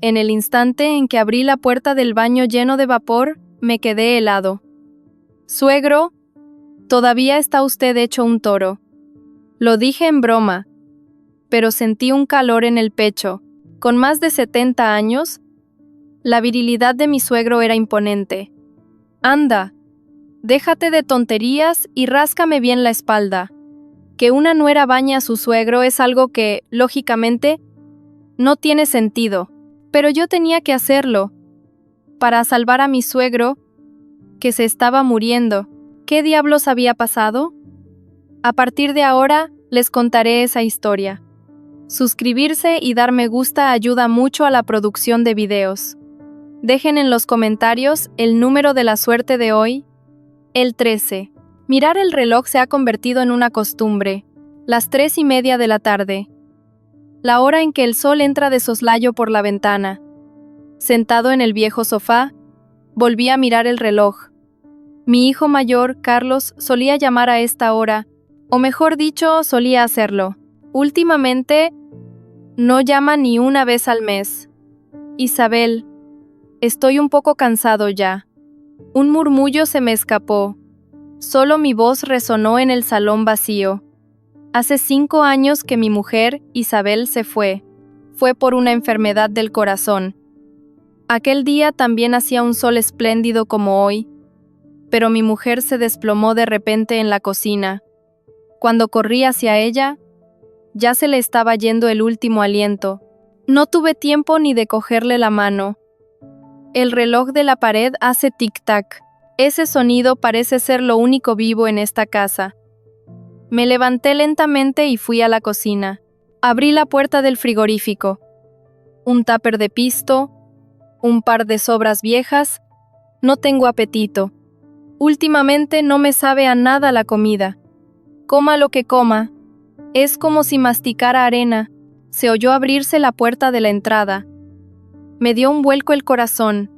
En el instante en que abrí la puerta del baño lleno de vapor, me quedé helado. «Suegro, todavía está usted hecho un toro». Lo dije en broma, pero sentí un calor en el pecho. Con más de 70 años, la virilidad de mi suegro era imponente. «Anda, déjate de tonterías y ráscame bien la espalda». Que una nuera bañe a su suegro es algo que, lógicamente, no tiene sentido. Pero yo tenía que hacerlo, para salvar a mi suegro, que se estaba muriendo. ¿Qué diablos había pasado? A partir de ahora, les contaré esa historia. Suscribirse y dar me gusta ayuda mucho a la producción de videos. Dejen en los comentarios el número de la suerte de hoy, el 13. Mirar el reloj se ha convertido en una costumbre. Las 3:30 de la tarde. La hora en que el sol entra de soslayo por la ventana. Sentado en el viejo sofá, volví a mirar el reloj. Mi hijo mayor, Carlos, solía llamar a esta hora, o mejor dicho, solía hacerlo. Últimamente, no llama ni una vez al mes. Isabel, estoy un poco cansado ya. Un murmullo se me escapó. Solo mi voz resonó en el salón vacío. Hace 5 años que mi mujer, Isabel, se fue. Fue por una enfermedad del corazón. Aquel día también hacía un sol espléndido como hoy, pero mi mujer se desplomó de repente en la cocina. Cuando corrí hacia ella, ya se le estaba yendo el último aliento. No tuve tiempo ni de cogerle la mano. El reloj de la pared hace tic-tac. Ese sonido parece ser lo único vivo en esta casa. Me levanté lentamente y fui a la cocina. Abrí la puerta del frigorífico. Un tupper de pisto, un par de sobras viejas. No tengo apetito. Últimamente no me sabe a nada la comida. Coma lo que coma. Es como si masticara arena. Se oyó abrirse la puerta de la entrada. Me dio un vuelco el corazón.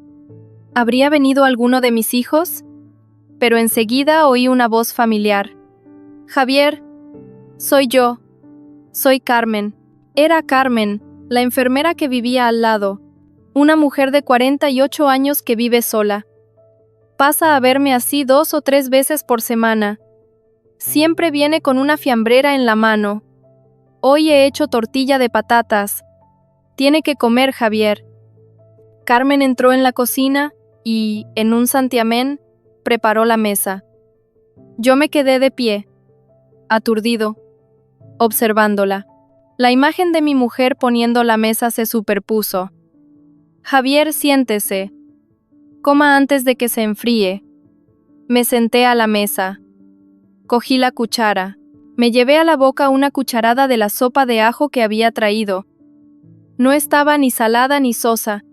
¿Habría venido alguno de mis hijos? Pero enseguida oí una voz familiar. Javier, soy yo. Soy Carmen. Era Carmen, la enfermera que vivía al lado. Una mujer de 48 años que vive sola. Pasa a verme así 2 o 3 veces por semana. Siempre viene con una fiambrera en la mano. Hoy he hecho tortilla de patatas. Tiene que comer, Javier. Carmen entró en la cocina y, en un santiamén, preparó la mesa. Yo me quedé de pie, aturdido, observándola. La imagen de mi mujer poniendo la mesa se superpuso. Javier, siéntese. Coma antes de que se enfríe. Me senté a la mesa. Cogí la cuchara. Me llevé a la boca una cucharada de la sopa de ajo que había traído. No estaba ni salada ni sosa.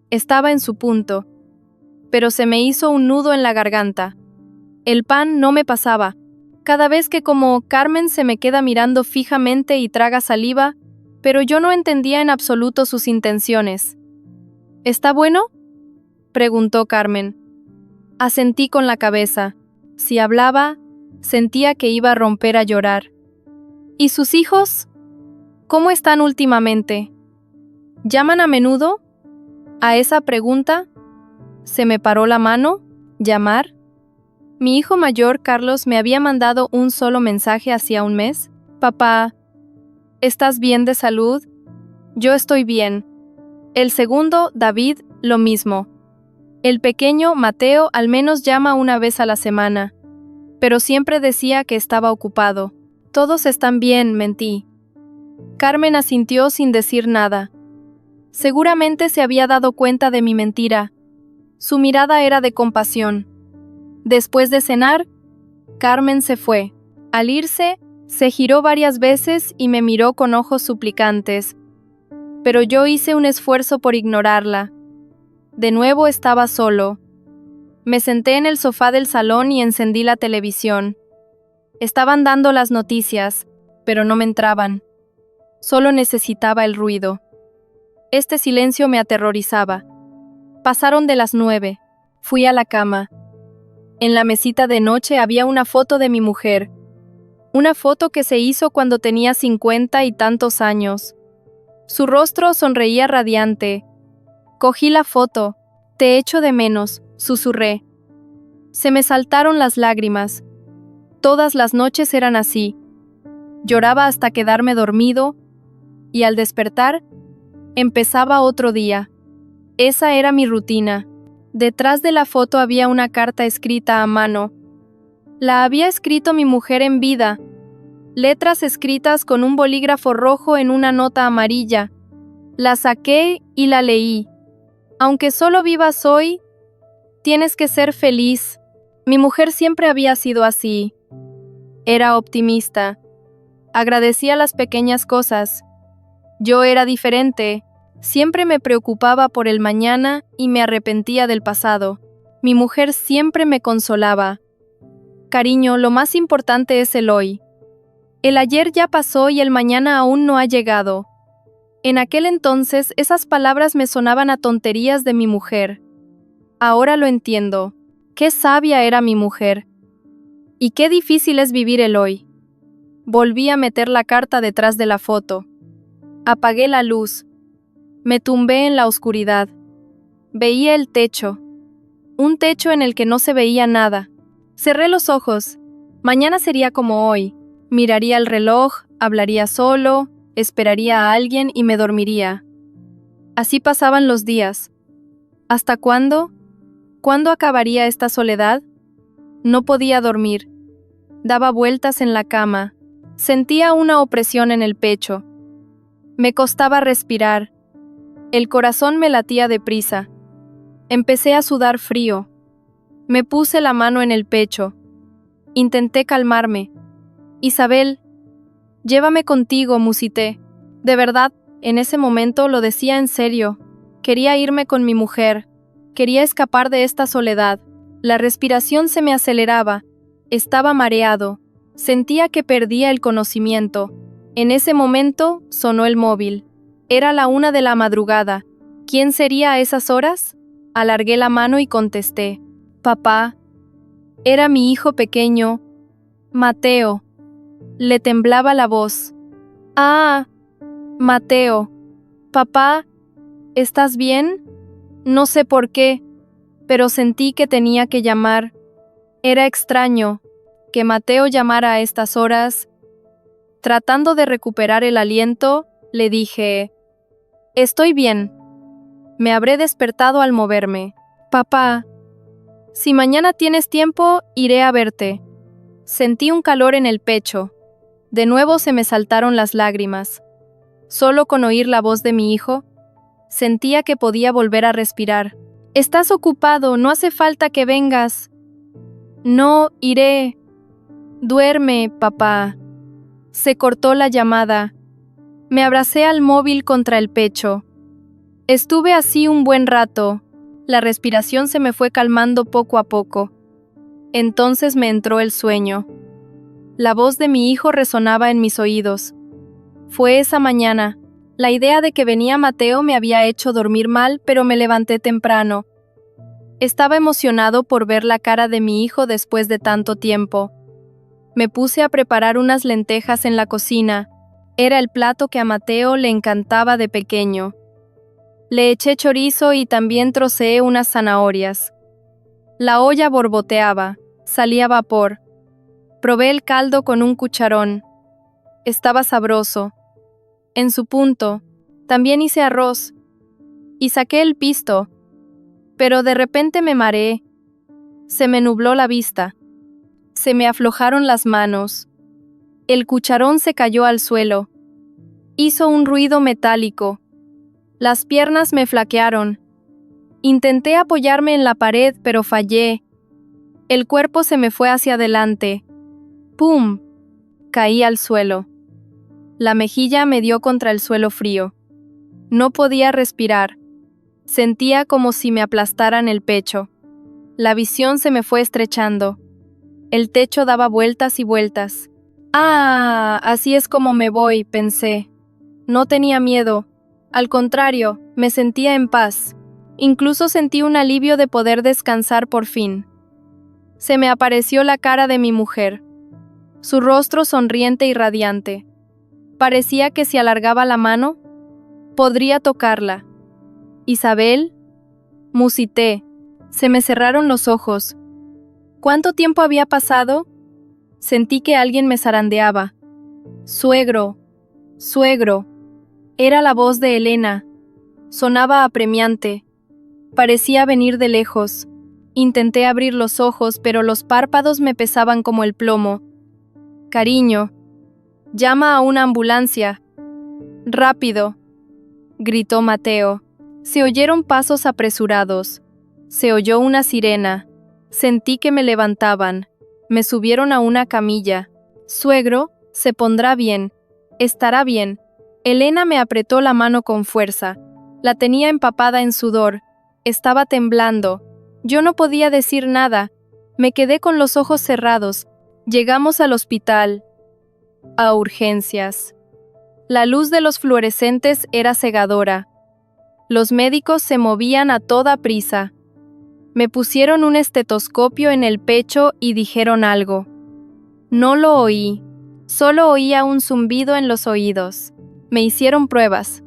Estaba en su punto. Pero se me hizo un nudo en la garganta. El pan no me pasaba. Cada vez que como, Carmen se me queda mirando fijamente y traga saliva, pero yo no entendía en absoluto sus intenciones. ¿Está bueno?, preguntó Carmen. Asentí con la cabeza. Si hablaba, sentía que iba a romper a llorar. ¿Y sus hijos? ¿Cómo están últimamente? ¿Llaman a menudo? A esa pregunta, se me paró la mano. ¿Llamar? Mi hijo mayor, Carlos, me había mandado un solo mensaje hacía un mes. Papá, ¿estás bien de salud? Yo estoy bien. El segundo, David, lo mismo. El pequeño, Mateo, al menos llama una vez a la semana. Pero siempre decía que estaba ocupado. Todos están bien, mentí. Carmen asintió sin decir nada. Seguramente se había dado cuenta de mi mentira. Su mirada era de compasión. Después de cenar, Carmen se fue. Al irse, se giró varias veces y me miró con ojos suplicantes. Pero yo hice un esfuerzo por ignorarla. De nuevo estaba solo. Me senté en el sofá del salón y encendí la televisión. Estaban dando las noticias, pero no me entraban. Solo necesitaba el ruido. Este silencio me aterrorizaba. Pasaron de las 9. Fui a la cama. En la mesita de noche había una foto de mi mujer. Una foto que se hizo cuando tenía 50 y tantos años. Su rostro sonreía radiante, Cogí la foto. Te echo de menos, susurré. Se me saltaron las lágrimas. Todas las noches eran así. Lloraba hasta quedarme dormido, y al despertar, empezaba otro día. Esa era mi rutina. Detrás de la foto había una carta escrita a mano. La había escrito mi mujer en vida. Letras escritas con un bolígrafo rojo en una nota amarilla. La saqué y la leí. Aunque solo vivas hoy, tienes que ser feliz. Mi mujer siempre había sido así. Era optimista. Agradecía las pequeñas cosas. Yo era diferente. Siempre me preocupaba por el mañana y me arrepentía del pasado. Mi mujer siempre me consolaba. Cariño, lo más importante es el hoy. El ayer ya pasó y el mañana aún no ha llegado. En aquel entonces esas palabras me sonaban a tonterías de mi mujer. Ahora lo entiendo. Qué sabia era mi mujer. Y qué difícil es vivir el hoy. Volví a meter la carta detrás de la foto. Apagué la luz. Me tumbé en la oscuridad. Veía el techo. Un techo en el que no se veía nada. Cerré los ojos. Mañana sería como hoy. Miraría el reloj, hablaría solo, esperaría a alguien y me dormiría. Así pasaban los días. ¿Hasta cuándo? ¿Cuándo acabaría esta soledad? No podía dormir. Daba vueltas en la cama. Sentía una opresión en el pecho. Me costaba respirar. El corazón me latía deprisa. Empecé a sudar frío. Me puse la mano en el pecho. Intenté calmarme. Isabel, llévame contigo, musité. De verdad, en ese momento lo decía en serio. Quería irme con mi mujer. Quería escapar de esta soledad. La respiración se me aceleraba. Estaba mareado. Sentía que perdía el conocimiento. En ese momento sonó el móvil. Era la 1 de la madrugada. ¿Quién sería a esas horas? Alargué la mano y contesté. Papá. Era mi hijo pequeño, Mateo. Le temblaba la voz. Ah, Mateo. Papá, ¿estás bien? No sé por qué, pero sentí que tenía que llamar. Era extraño que Mateo llamara a estas horas. Tratando de recuperar el aliento, le dije, estoy bien. Me habré despertado al moverme. Papá, si mañana tienes tiempo, iré a verte. Sentí un calor en el pecho. De nuevo se me saltaron las lágrimas. Solo con oír la voz de mi hijo, sentía que podía volver a respirar. Estás ocupado, no hace falta que vengas. No, iré. Duerme, papá. Se cortó la llamada. Me abracé al móvil contra el pecho. Estuve así un buen rato. La respiración se me fue calmando poco a poco. Entonces me entró el sueño. La voz de mi hijo resonaba en mis oídos. Fue esa mañana. La idea de que venía Mateo me había hecho dormir mal, pero me levanté temprano. Estaba emocionado por ver la cara de mi hijo después de tanto tiempo. Me puse a preparar unas lentejas en la cocina. Era el plato que a Mateo le encantaba de pequeño. Le eché chorizo y también troceé unas zanahorias. La olla borboteaba, salía vapor. Probé el caldo con un cucharón. Estaba sabroso. En su punto, también hice arroz. Y saqué el pisto. Pero de repente me mareé. Se me nubló la vista. Se me aflojaron las manos. El cucharón se cayó al suelo. Hizo un ruido metálico. Las piernas me flaquearon. Intenté apoyarme en la pared, pero fallé. El cuerpo se me fue hacia adelante. ¡Pum! Caí al suelo. La mejilla me dio contra el suelo frío. No podía respirar. Sentía como si me aplastaran el pecho. La visión se me fue estrechando. El techo daba vueltas y vueltas. ¡Ah! Así es como me voy, pensé. No tenía miedo. Al contrario, me sentía en paz. Incluso sentí un alivio de poder descansar por fin. Se me apareció la cara de mi mujer. Su rostro sonriente y radiante. Parecía que si alargaba la mano, podría tocarla. Isabel, musité. Se me cerraron los ojos. ¿Cuánto tiempo había pasado? Sentí que alguien me zarandeaba. Suegro, suegro. Era la voz de Elena. Sonaba apremiante. Parecía venir de lejos. Intenté abrir los ojos, pero los párpados me pesaban como el plomo. Cariño, llama a una ambulancia. Rápido, gritó Mateo. Se oyeron pasos apresurados. Se oyó una sirena. Sentí que me levantaban. Me subieron a una camilla. Suegro, se pondrá bien. Estará bien. Elena me apretó la mano con fuerza. La tenía empapada en sudor. Estaba temblando. Yo no podía decir nada. Me quedé con los ojos cerrados. Llegamos al hospital. A urgencias. La luz de los fluorescentes era cegadora. Los médicos se movían a toda prisa. Me pusieron un estetoscopio en el pecho y dijeron algo. No lo oí. Solo oía un zumbido en los oídos. Me hicieron pruebas.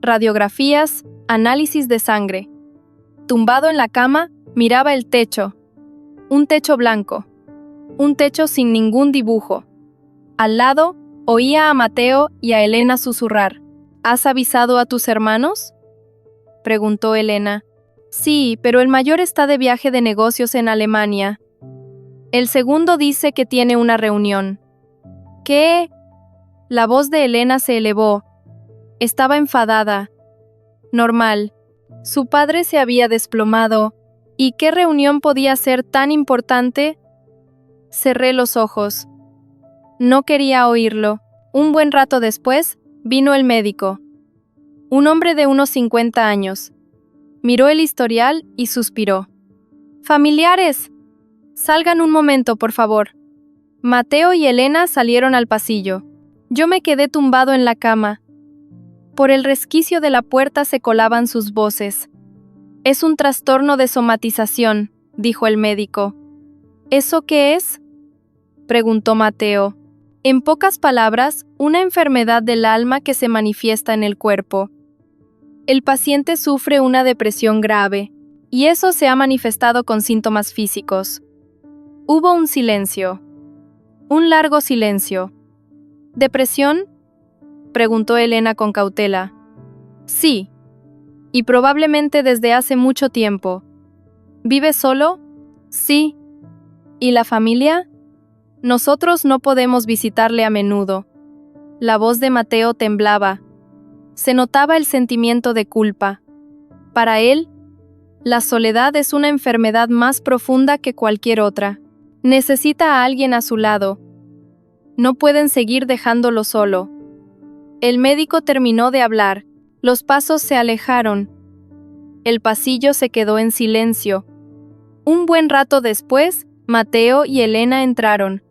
Radiografías, análisis de sangre. Tumbado en la cama, miraba el techo. Un techo blanco. Un techo sin ningún dibujo. Al lado, oía a Mateo y a Elena susurrar. ¿Has avisado a tus hermanos?, preguntó Elena. Sí, pero el mayor está de viaje de negocios en Alemania. El segundo dice que tiene una reunión. ¿Qué? La voz de Elena se elevó. Estaba enfadada. Normal. Su padre se había desplomado. ¿Y qué reunión podía ser tan importante? Cerré los ojos. No quería oírlo. Un buen rato después, vino el médico. Un hombre de unos 50 años. Miró el historial y suspiró. ¡Familiares! Salgan un momento, por favor. Mateo y Elena salieron al pasillo. Yo me quedé tumbado en la cama. Por el resquicio de la puerta se colaban sus voces. Es un trastorno de somatización, dijo el médico. ¿Eso qué es?, preguntó Mateo. En pocas palabras, una enfermedad del alma que se manifiesta en el cuerpo. El paciente sufre una depresión grave, y eso se ha manifestado con síntomas físicos. Hubo un silencio. Un largo silencio. ¿Depresión?, preguntó Elena con cautela. Sí. Y probablemente desde hace mucho tiempo. ¿Vive solo? Sí. ¿Y la familia? Nosotros no podemos visitarle a menudo. La voz de Mateo temblaba. Se notaba el sentimiento de culpa. Para él, la soledad es una enfermedad más profunda que cualquier otra. Necesita a alguien a su lado. No pueden seguir dejándolo solo. El médico terminó de hablar. Los pasos se alejaron. El pasillo se quedó en silencio. Un buen rato después, Mateo y Elena entraron.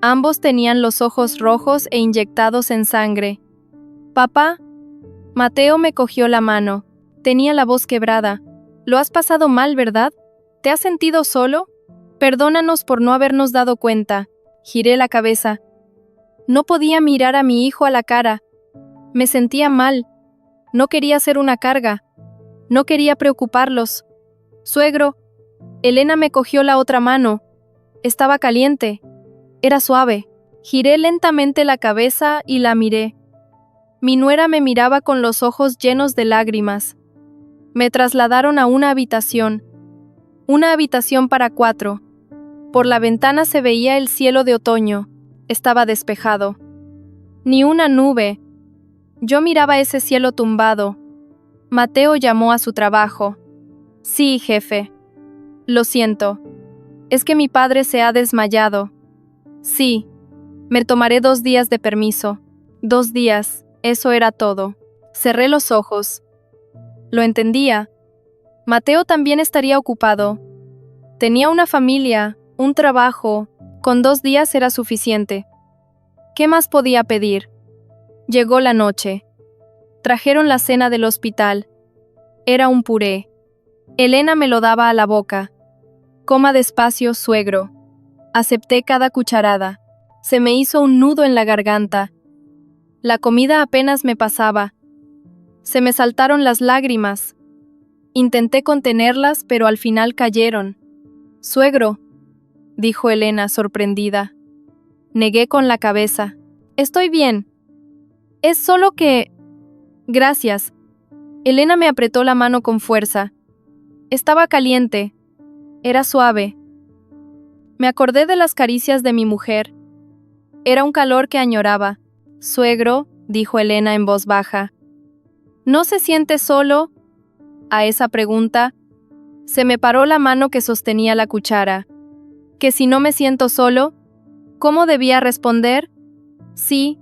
Ambos tenían los ojos rojos e inyectados en sangre. «Papá». Mateo me cogió la mano. Tenía la voz quebrada. «Lo has pasado mal, ¿verdad? ¿Te has sentido solo? Perdónanos por no habernos dado cuenta». Giré la cabeza. No podía mirar a mi hijo a la cara. Me sentía mal. No quería ser una carga. No quería preocuparlos. «Suegro». Elena me cogió la otra mano. Estaba caliente. Era suave. Giré lentamente la cabeza y la miré. Mi nuera me miraba con los ojos llenos de lágrimas. Me trasladaron a una habitación. Una habitación para 4. Por la ventana se veía el cielo de otoño. Estaba despejado. Ni una nube. Yo miraba ese cielo tumbado. Mateo llamó a su trabajo. Sí, jefe. Lo siento. Es que mi padre se ha desmayado. Sí. Me tomaré 2 días de permiso. 2 días. Eso era todo. Cerré los ojos. Lo entendía. Mateo también estaría ocupado. Tenía una familia, un trabajo. Con 2 días era suficiente. ¿Qué más podía pedir? Llegó la noche. Trajeron la cena del hospital. Era un puré. Elena me lo daba a la boca. Coma despacio, suegro. Acepté cada cucharada. Se me hizo un nudo en la garganta. La comida apenas me pasaba. Se me saltaron las lágrimas. Intenté contenerlas, pero al final cayeron. Suegro, dijo Elena, sorprendida. Negué con la cabeza. Estoy bien. Es solo que... Gracias. Elena me apretó la mano con fuerza. Estaba caliente. Era suave. Me acordé de las caricias de mi mujer. Era un calor que añoraba. Suegro, dijo Elena en voz baja. ¿No se siente solo? A esa pregunta, se me paró la mano que sostenía la cuchara. ¿Que si no me siento solo? ¿Cómo debía responder? Sí,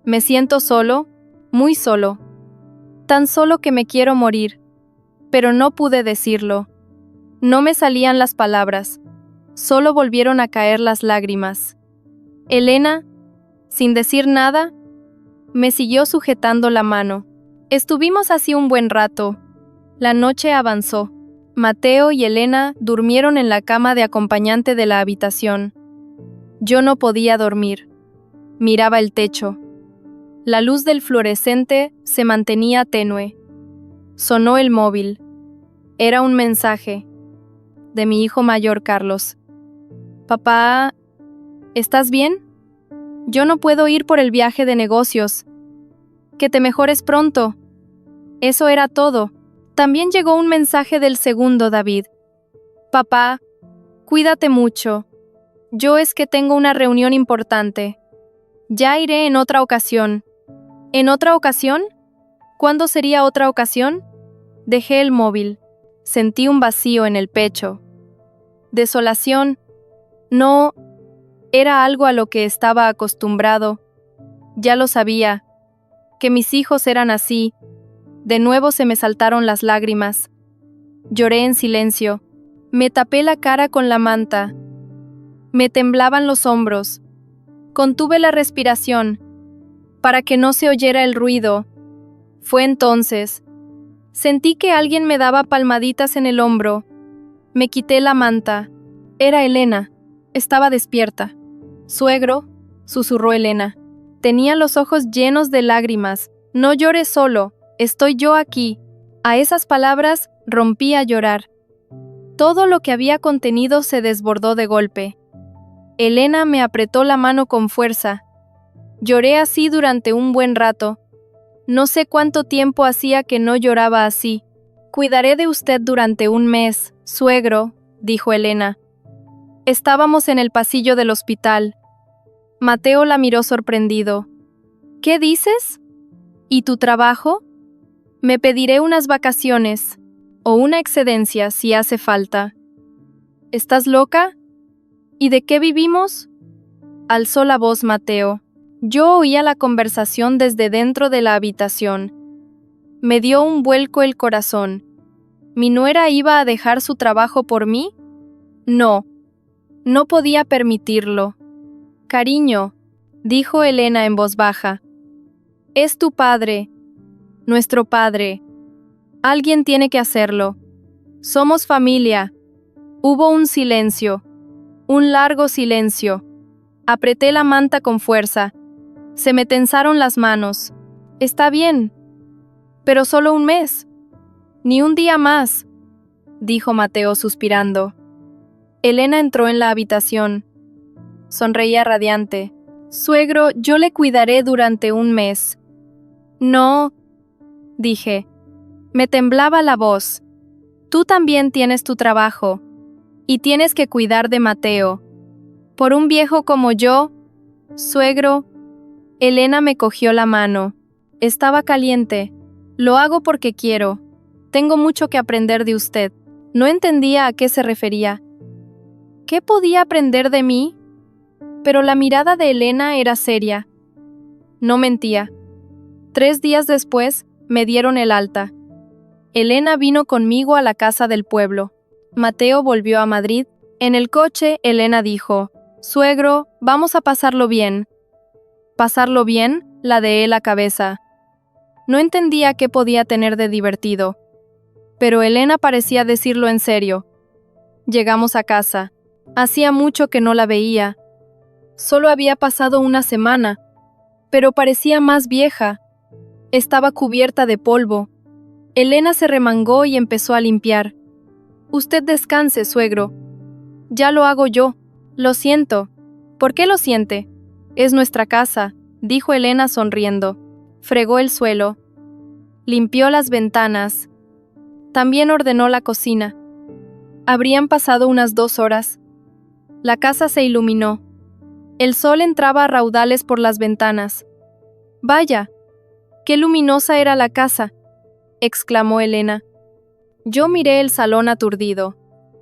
me siento solo, muy solo. Tan solo que me quiero morir. Pero no pude decirlo. No me salían las palabras. Solo volvieron a caer las lágrimas. Elena, sin decir nada, me siguió sujetando la mano. Estuvimos así un buen rato. La noche avanzó. Mateo y Elena durmieron en la cama de acompañante de la habitación. Yo no podía dormir. Miraba el techo. La luz del fluorescente se mantenía tenue. Sonó el móvil. Era un mensaje. De mi hijo mayor, Carlos. Papá, ¿estás bien? Yo no puedo ir por el viaje de negocios. Que te mejores pronto. Eso era todo. También llegó un mensaje del segundo David. Papá, cuídate mucho. Yo es que tengo una reunión importante. Ya iré en otra ocasión. ¿En otra ocasión? ¿Cuándo sería otra ocasión? Dejé el móvil. Sentí un vacío en el pecho. Desolación. No, era algo a lo que estaba acostumbrado. Ya lo sabía. Que mis hijos eran así. De nuevo se me saltaron las lágrimas. Lloré en silencio. Me tapé la cara con la manta. Me temblaban los hombros. Contuve la respiración, para que no se oyera el ruido. Fue entonces. Sentí que alguien me daba palmaditas en el hombro. Me quité la manta. Era Elena. Estaba despierta. Suegro, susurró Elena. Tenía los ojos llenos de lágrimas. No llores solo. Estoy yo aquí. A esas palabras rompí a llorar. Todo lo que había contenido se desbordó de golpe. Elena me apretó la mano con fuerza. Lloré así durante un buen rato. No sé cuánto tiempo hacía que no lloraba así. Cuidaré de usted durante un mes, suegro, dijo Elena. Estábamos en el pasillo del hospital. Mateo la miró sorprendido. ¿Qué dices? ¿Y tu trabajo? Me pediré unas vacaciones, o una excedencia si hace falta. ¿Estás loca? ¿Y de qué vivimos? Alzó la voz Mateo. Yo oía la conversación desde dentro de la habitación. Me dio un vuelco el corazón. ¿Mi nuera iba a dejar su trabajo por mí? No. No podía permitirlo. Cariño, dijo Elena en voz baja. Es tu padre. Nuestro padre. Alguien tiene que hacerlo. Somos familia. Hubo un silencio. Un largo silencio. Apreté la manta con fuerza. Se me tensaron las manos. Está bien. Pero solo un mes. Ni un día más, dijo Mateo suspirando. Elena entró en la habitación. Sonreía radiante. Suegro, yo le cuidaré durante un mes. No, dije. Me temblaba la voz. Tú también tienes tu trabajo. Y tienes que cuidar de Mateo. Por un viejo como yo, suegro. Elena me cogió la mano. Estaba caliente. Lo hago porque quiero. Tengo mucho que aprender de usted. No entendía a qué se refería. ¿Qué podía aprender de mí? Pero la mirada de Elena era seria. No mentía. 3 días después, me dieron el alta. Elena vino conmigo a la casa del pueblo. Mateo volvió a Madrid. En el coche, Elena dijo, «Suegro, vamos a pasarlo bien». ¿Pasarlo bien? Ladeé la cabeza. No entendía qué podía tener de divertido. Pero Elena parecía decirlo en serio. Llegamos a casa. Hacía mucho que no la veía. Solo había pasado una semana, pero parecía más vieja. Estaba cubierta de polvo. Elena se remangó y empezó a limpiar. Usted descanse, suegro. Ya lo hago yo. Lo siento. ¿Por qué lo siente? Es nuestra casa, dijo Elena sonriendo. Fregó el suelo. Limpió las ventanas. También ordenó la cocina. Habrían pasado unas 2 horas. La casa se iluminó. El sol entraba a raudales por las ventanas. «Vaya, qué luminosa era la casa», exclamó Elena. Yo miré el salón aturdido.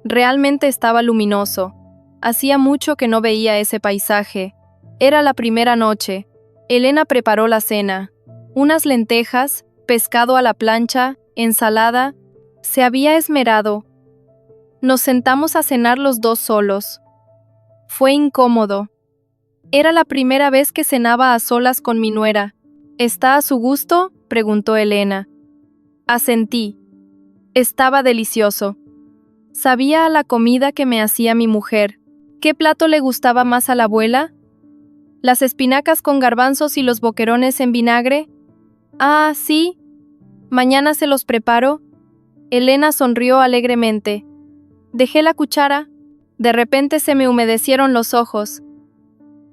Realmente estaba luminoso. Hacía mucho que no veía ese paisaje. Era la primera noche. Elena preparó la cena. Unas lentejas, pescado a la plancha, ensalada. Se había esmerado. Nos sentamos a cenar los dos solos. Fue incómodo. Era la primera vez que cenaba a solas con mi nuera. ¿Está a su gusto?, preguntó Elena. Asentí. Estaba delicioso. Sabía a la comida que me hacía mi mujer. ¿Qué plato le gustaba más a la abuela? ¿Las espinacas con garbanzos y los boquerones en vinagre? Ah, sí. Mañana se los preparo. Elena sonrió alegremente. Dejé la cuchara. De repente se me humedecieron los ojos.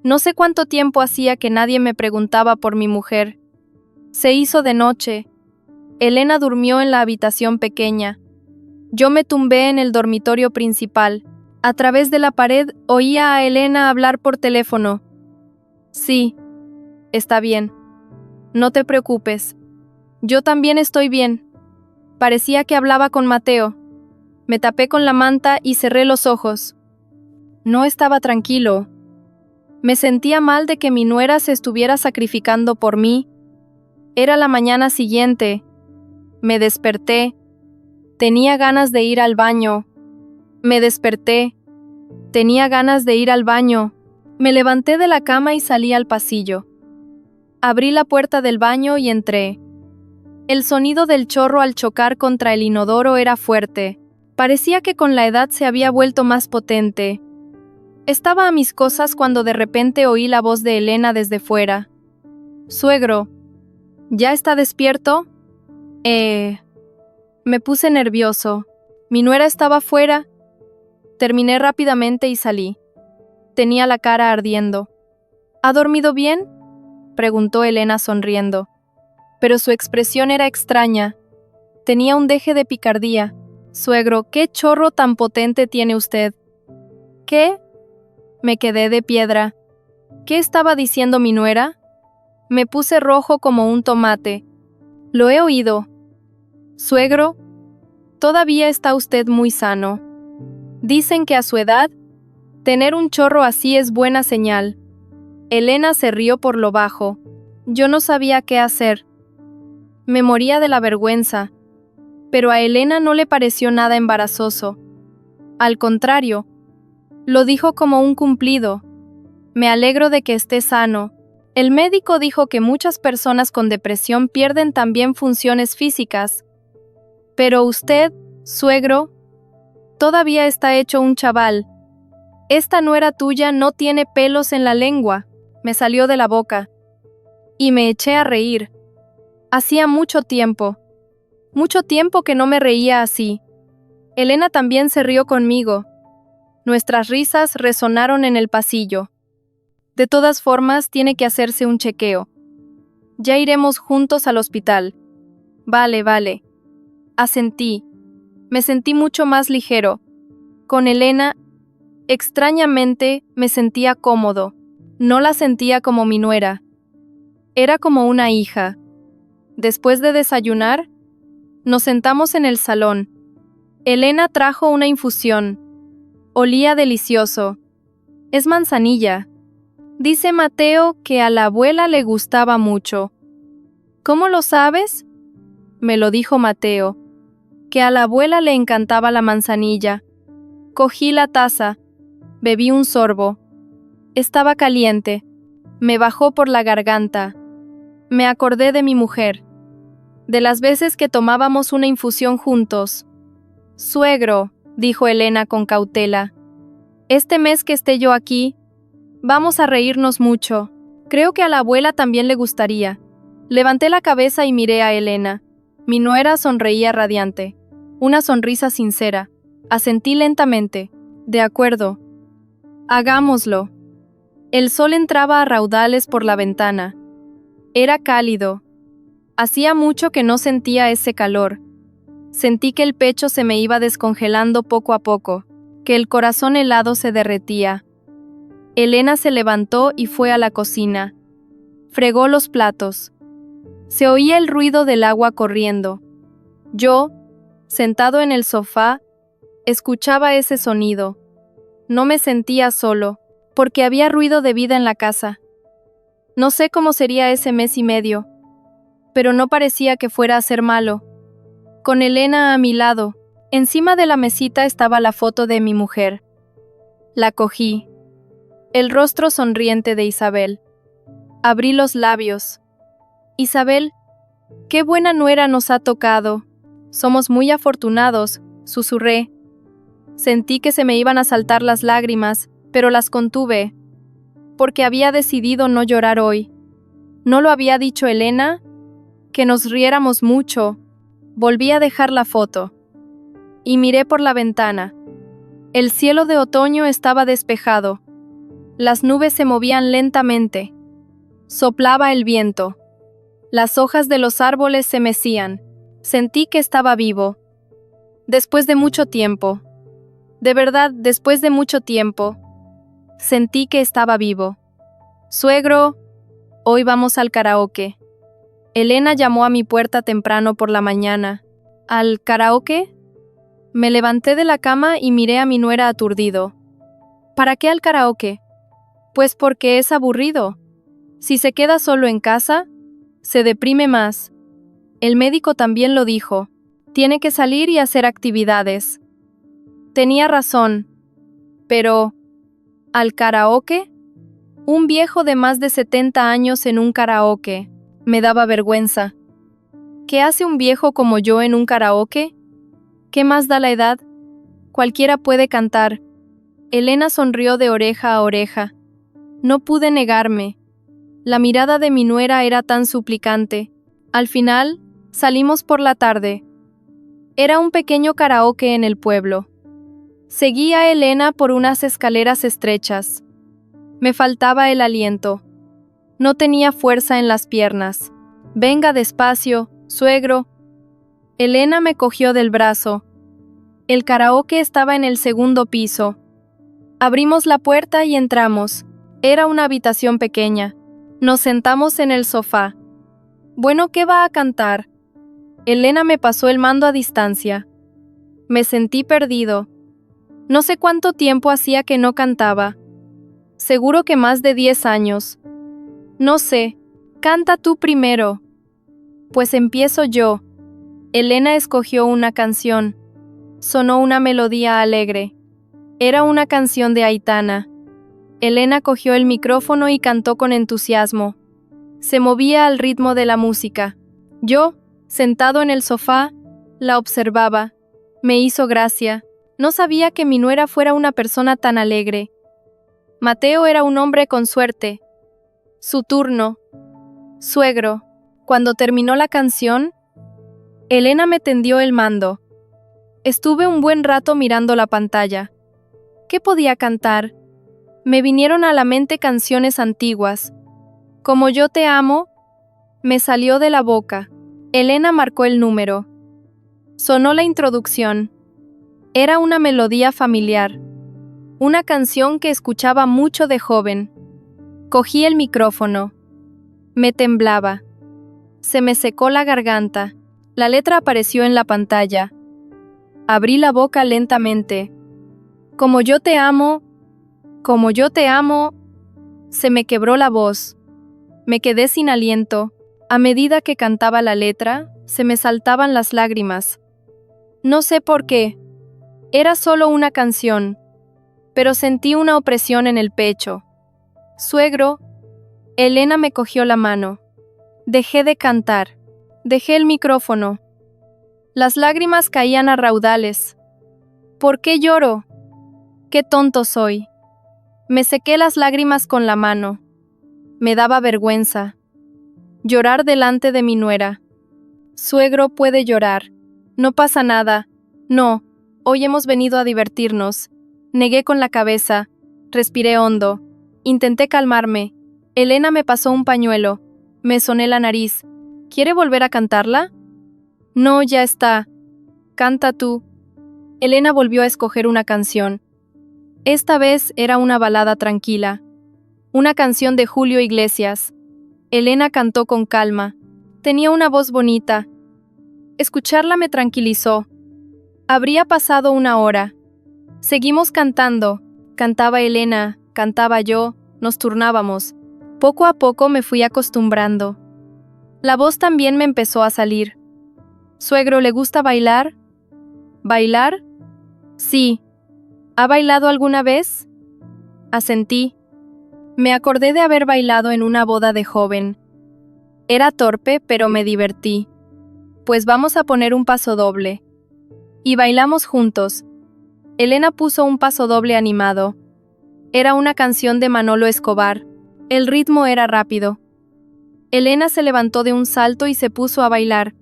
No sé cuánto tiempo hacía que nadie me preguntaba por mi mujer. Se hizo de noche. Elena durmió en la habitación pequeña. Yo me tumbé en el dormitorio principal. A través de la pared oía a Elena hablar por teléfono. Sí, está bien. No te preocupes. Yo también estoy bien. Parecía que hablaba con Mateo. Me tapé con la manta y cerré los ojos. No estaba tranquilo. Me sentía mal de que mi nuera se estuviera sacrificando por mí. Era la mañana siguiente. Me desperté. Tenía ganas de ir al baño. Me desperté. Tenía ganas de ir al baño. Me levanté de la cama y salí al pasillo. Abrí la puerta del baño y entré. El sonido del chorro al chocar contra el inodoro era fuerte. Parecía que con la edad se había vuelto más potente. Estaba a mis cosas cuando de repente oí la voz de Elena desde fuera. «Suegro, ¿ya está despierto?» Me puse nervioso. Mi nuera estaba fuera. Terminé rápidamente y salí. Tenía la cara ardiendo. «¿Ha dormido bien?», preguntó Elena sonriendo. Pero su expresión era extraña. Tenía un deje de picardía. «Suegro, ¿qué chorro tan potente tiene usted?» «¿Qué?». Me quedé de piedra. ¿Qué estaba diciendo mi nuera? Me puse rojo como un tomate. Lo he oído. «Suegro, todavía está usted muy sano. Dicen que a su edad, tener un chorro así es buena señal». Elena se rió por lo bajo. Yo no sabía qué hacer. Me moría de la vergüenza. Pero a Elena no le pareció nada embarazoso. Al contrario, lo dijo como un cumplido. «Me alegro de que esté sano. El médico dijo que muchas personas con depresión pierden también funciones físicas. Pero usted, suegro, todavía está hecho un chaval. Esta nuera tuya no tiene pelos en la lengua», me salió de la boca. Y me eché a reír. Hacía mucho tiempo que no me reía así. Elena también se rió conmigo. Nuestras risas resonaron en el pasillo. De todas formas, tiene que hacerse un chequeo. Ya iremos juntos al hospital. Vale. Asentí. Me sentí mucho más ligero. Con Elena, extrañamente, me sentía cómodo. No la sentía como mi nuera. Era como una hija. Después de desayunar, nos sentamos en el salón. Elena trajo una infusión. Olía delicioso. Es manzanilla. Dice Mateo que a la abuela le gustaba mucho. ¿Cómo lo sabes? Me lo dijo Mateo. Que a la abuela le encantaba la manzanilla. Cogí la taza. Bebí un sorbo. Estaba caliente. Me bajó por la garganta. Me acordé de mi mujer. De las veces que tomábamos una infusión juntos. «Suegro», dijo Elena con cautela. «Este mes que esté yo aquí, vamos a reírnos mucho. Creo que a la abuela también le gustaría». Levanté la cabeza y miré a Elena. Mi nuera sonreía radiante. Una sonrisa sincera. Asentí lentamente. De acuerdo. Hagámoslo. El sol entraba a raudales por la ventana. Era cálido. Hacía mucho que no sentía ese calor. Sentí que el pecho se me iba descongelando poco a poco, que el corazón helado se derretía. Elena se levantó y fue a la cocina. Fregó los platos. Se oía el ruido del agua corriendo. Yo, sentado en el sofá, escuchaba ese sonido. No me sentía solo, porque había ruido de vida en la casa. No sé cómo sería ese mes y medio, pero no parecía que fuera a ser malo. Con Elena a mi lado, encima de la mesita estaba la foto de mi mujer. La cogí. El rostro sonriente de Isabel. Abrí los labios. Isabel, qué buena nuera nos ha tocado. Somos muy afortunados, susurré. Sentí que se me iban a saltar las lágrimas, pero las contuve, porque había decidido no llorar hoy. ¿No lo había dicho Elena? Que nos riéramos mucho. Volví a dejar la foto. Y miré por la ventana. El cielo de otoño estaba despejado. Las nubes se movían lentamente. Soplaba el viento. Las hojas de los árboles se mecían. Sentí que estaba vivo. Después de mucho tiempo. De verdad, después de mucho tiempo. Sentí que estaba vivo. Suegro, hoy vamos al karaoke. Elena llamó a mi puerta temprano por la mañana. ¿Al karaoke? Me levanté de la cama y miré a mi nuera aturdido. ¿Para qué al karaoke? Pues porque es aburrido. Si se queda solo en casa, se deprime más. El médico también lo dijo. Tiene que salir y hacer actividades. Tenía razón. Pero, ¿al karaoke? Un viejo de más de 70 años en un karaoke. Me daba vergüenza. ¿Qué hace un viejo como yo en un karaoke? ¿Qué más da la edad? Cualquiera puede cantar. Elena sonrió de oreja a oreja. No pude negarme. La mirada de mi nuera era tan suplicante. Al final, salimos por la tarde. Era un pequeño karaoke en el pueblo. Seguí a Elena por unas escaleras estrechas. Me faltaba el aliento. No tenía fuerza en las piernas. Venga despacio, suegro. Elena me cogió del brazo. El karaoke estaba en el segundo piso. Abrimos la puerta y entramos. Era una habitación pequeña. Nos sentamos en el sofá. Bueno, ¿qué va a cantar? Elena me pasó el mando a distancia. Me sentí perdido. No sé cuánto tiempo hacía que no cantaba. Seguro que más de 10 años. No sé. Canta tú primero. Pues empiezo yo. Elena escogió una canción. Sonó una melodía alegre. Era una canción de Aitana. Elena cogió el micrófono y cantó con entusiasmo. Se movía al ritmo de la música. Yo, sentado en el sofá, la observaba. Me hizo gracia. No sabía que mi nuera fuera una persona tan alegre. Mateo era un hombre con suerte. Su turno. Suegro. Cuando terminó la canción, Elena me tendió el mando. Estuve un buen rato mirando la pantalla. ¿Qué podía cantar? Me vinieron a la mente canciones antiguas. Como yo te amo, me salió de la boca. Elena marcó el número. Sonó la introducción. Era una melodía familiar. Una canción que escuchaba mucho de joven. Cogí el micrófono. Me temblaba. Se me secó la garganta. La letra apareció en la pantalla. Abrí la boca lentamente. Como yo te amo, como yo te amo. Se me quebró la voz. Me quedé sin aliento. A medida que cantaba la letra, se me saltaban las lágrimas. No sé por qué. Era solo una canción, pero sentí una opresión en el pecho. Suegro, Elena me cogió la mano. Dejé de cantar. Dejé el micrófono. Las lágrimas caían a raudales. ¿Por qué lloro? ¡Qué tonto soy! Me sequé las lágrimas con la mano. Me daba vergüenza. Llorar delante de mi nuera. Suegro puede llorar. No pasa nada. No, hoy hemos venido a divertirnos. Negué con la cabeza. Respiré hondo. Intenté calmarme. Elena me pasó un pañuelo. Me soné la nariz. ¿Quiere volver a cantarla? No, ya está. Canta tú. Elena volvió a escoger una canción. Esta vez era una balada tranquila. Una canción de Julio Iglesias. Elena cantó con calma. Tenía una voz bonita. Escucharla me tranquilizó. Habría pasado una hora. Seguimos cantando. Cantaba Elena, cantaba yo, nos turnábamos. Poco a poco me fui acostumbrando. La voz también me empezó a salir. ¿Suegro, le gusta bailar? ¿Bailar? Sí. ¿Ha bailado alguna vez? Asentí. Me acordé de haber bailado en una boda de joven. Era torpe, pero me divertí. Pues vamos a poner un pasodoble. Y bailamos juntos. Elena puso un pasodoble animado. Era una canción de Manolo Escobar. El ritmo era rápido. Elena se levantó de un salto y se puso a bailar.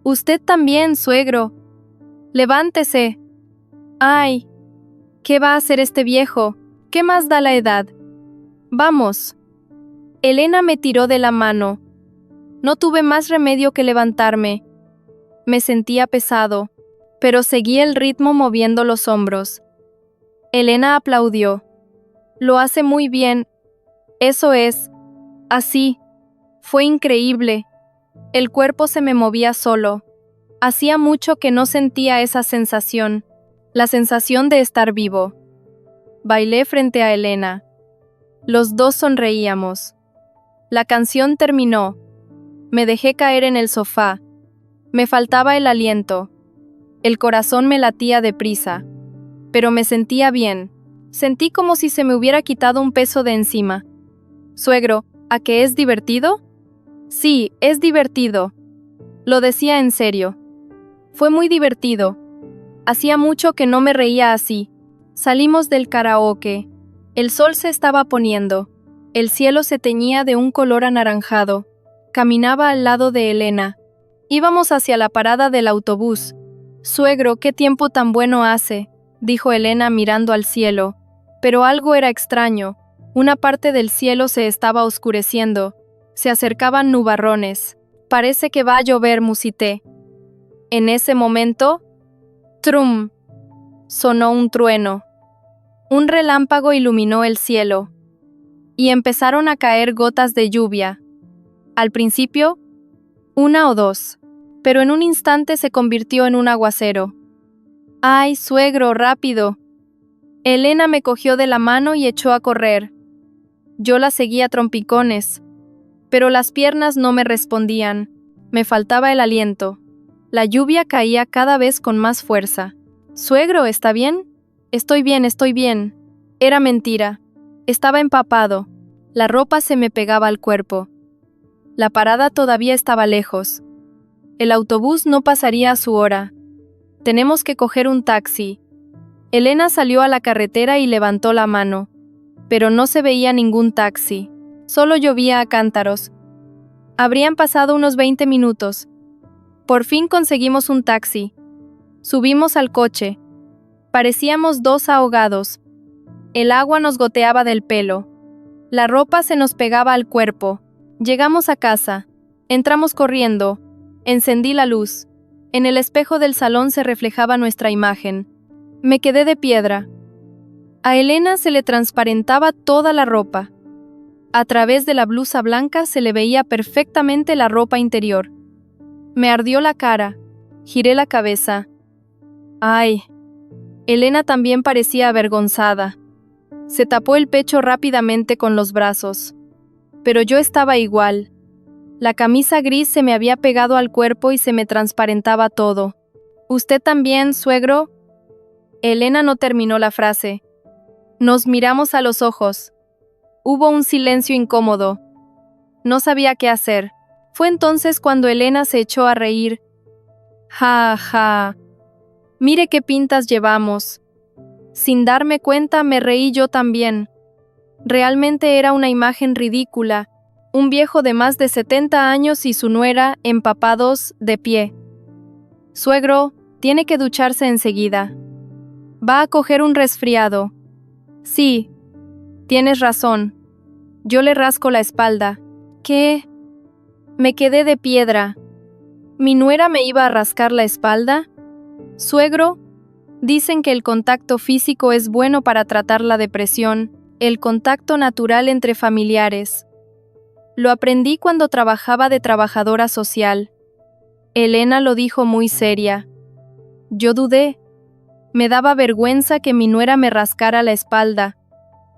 Usted también, suegro. Levántese. Ay, ¿qué va a hacer este viejo? ¿Qué más da la edad? Vamos. Elena me tiró de la mano. No tuve más remedio que levantarme. Me sentía pesado, pero seguí el ritmo moviendo los hombros. Elena aplaudió. Lo hace muy bien. Eso es. Así. Fue increíble. El cuerpo se me movía solo. Hacía mucho que no sentía esa sensación, la sensación de estar vivo. Bailé frente a Elena. Los dos sonreíamos. La canción terminó. Me dejé caer en el sofá. Me faltaba el aliento. El corazón me latía deprisa. Pero me sentía bien. Sentí como si se me hubiera quitado un peso de encima. Suegro, ¿a qué es divertido? Sí, es divertido. Lo decía en serio. Fue muy divertido. Hacía mucho que no me reía así. Salimos del karaoke. El sol se estaba poniendo. El cielo se teñía de un color anaranjado. Caminaba al lado de Elena. Íbamos hacia la parada del autobús. Suegro, qué tiempo tan bueno hace, dijo Elena mirando al cielo. Pero algo era extraño. Una parte del cielo se estaba oscureciendo. Se acercaban nubarrones. Parece que va a llover, musité. En ese momento, ¡trum! Sonó un trueno. Un relámpago iluminó el cielo. Y empezaron a caer gotas de lluvia. Al principio, 1 o 2. Pero en un instante se convirtió en un aguacero. ¡Ay, suegro, rápido! Elena me cogió de la mano y echó a correr. Yo la seguía a trompicones. Pero las piernas no me respondían. Me faltaba el aliento. La lluvia caía cada vez con más fuerza. «Suegro, ¿está bien?» Estoy bien, estoy bien». Era mentira. Estaba empapado. La ropa se me pegaba al cuerpo. La parada todavía estaba lejos. El autobús no pasaría a su hora. Tenemos que coger un taxi. Elena salió a la carretera y levantó la mano. Pero no se veía ningún taxi. Solo llovía a cántaros. Habrían pasado unos 20 minutos. Por fin conseguimos un taxi. Subimos al coche. Parecíamos 2 ahogados. El agua nos goteaba del pelo. La ropa se nos pegaba al cuerpo. Llegamos a casa. Entramos corriendo. Encendí la luz. En el espejo del salón se reflejaba nuestra imagen. Me quedé de piedra. A Elena se le transparentaba toda la ropa. A través de la blusa blanca se le veía perfectamente la ropa interior. Me ardió la cara. Giré la cabeza. ¡Ay! Elena también parecía avergonzada. Se tapó el pecho rápidamente con los brazos. Pero yo estaba igual. La camisa gris se me había pegado al cuerpo y se me transparentaba todo. ¿Usted también, suegro? Elena no terminó la frase. Nos miramos a los ojos. Hubo un silencio incómodo. No sabía qué hacer. Fue entonces cuando Elena se echó a reír. Ja, ja. Mire qué pintas llevamos. Sin darme cuenta me reí yo también. Realmente era una imagen ridícula. un viejo de más de 70 años y su nuera, empapados, de pie. Suegro, tiene que ducharse enseguida. Va a coger un resfriado. Sí, tienes razón. Yo le rasco la espalda. ¿Qué? Me quedé de piedra. ¿Mi nuera me iba a rascar la espalda? Suegro, dicen que el contacto físico es bueno para tratar la depresión, el contacto natural entre familiares. Lo aprendí cuando trabajaba de trabajadora social. Elena lo dijo muy seria. Yo dudé. Me daba vergüenza que mi nuera me rascara la espalda.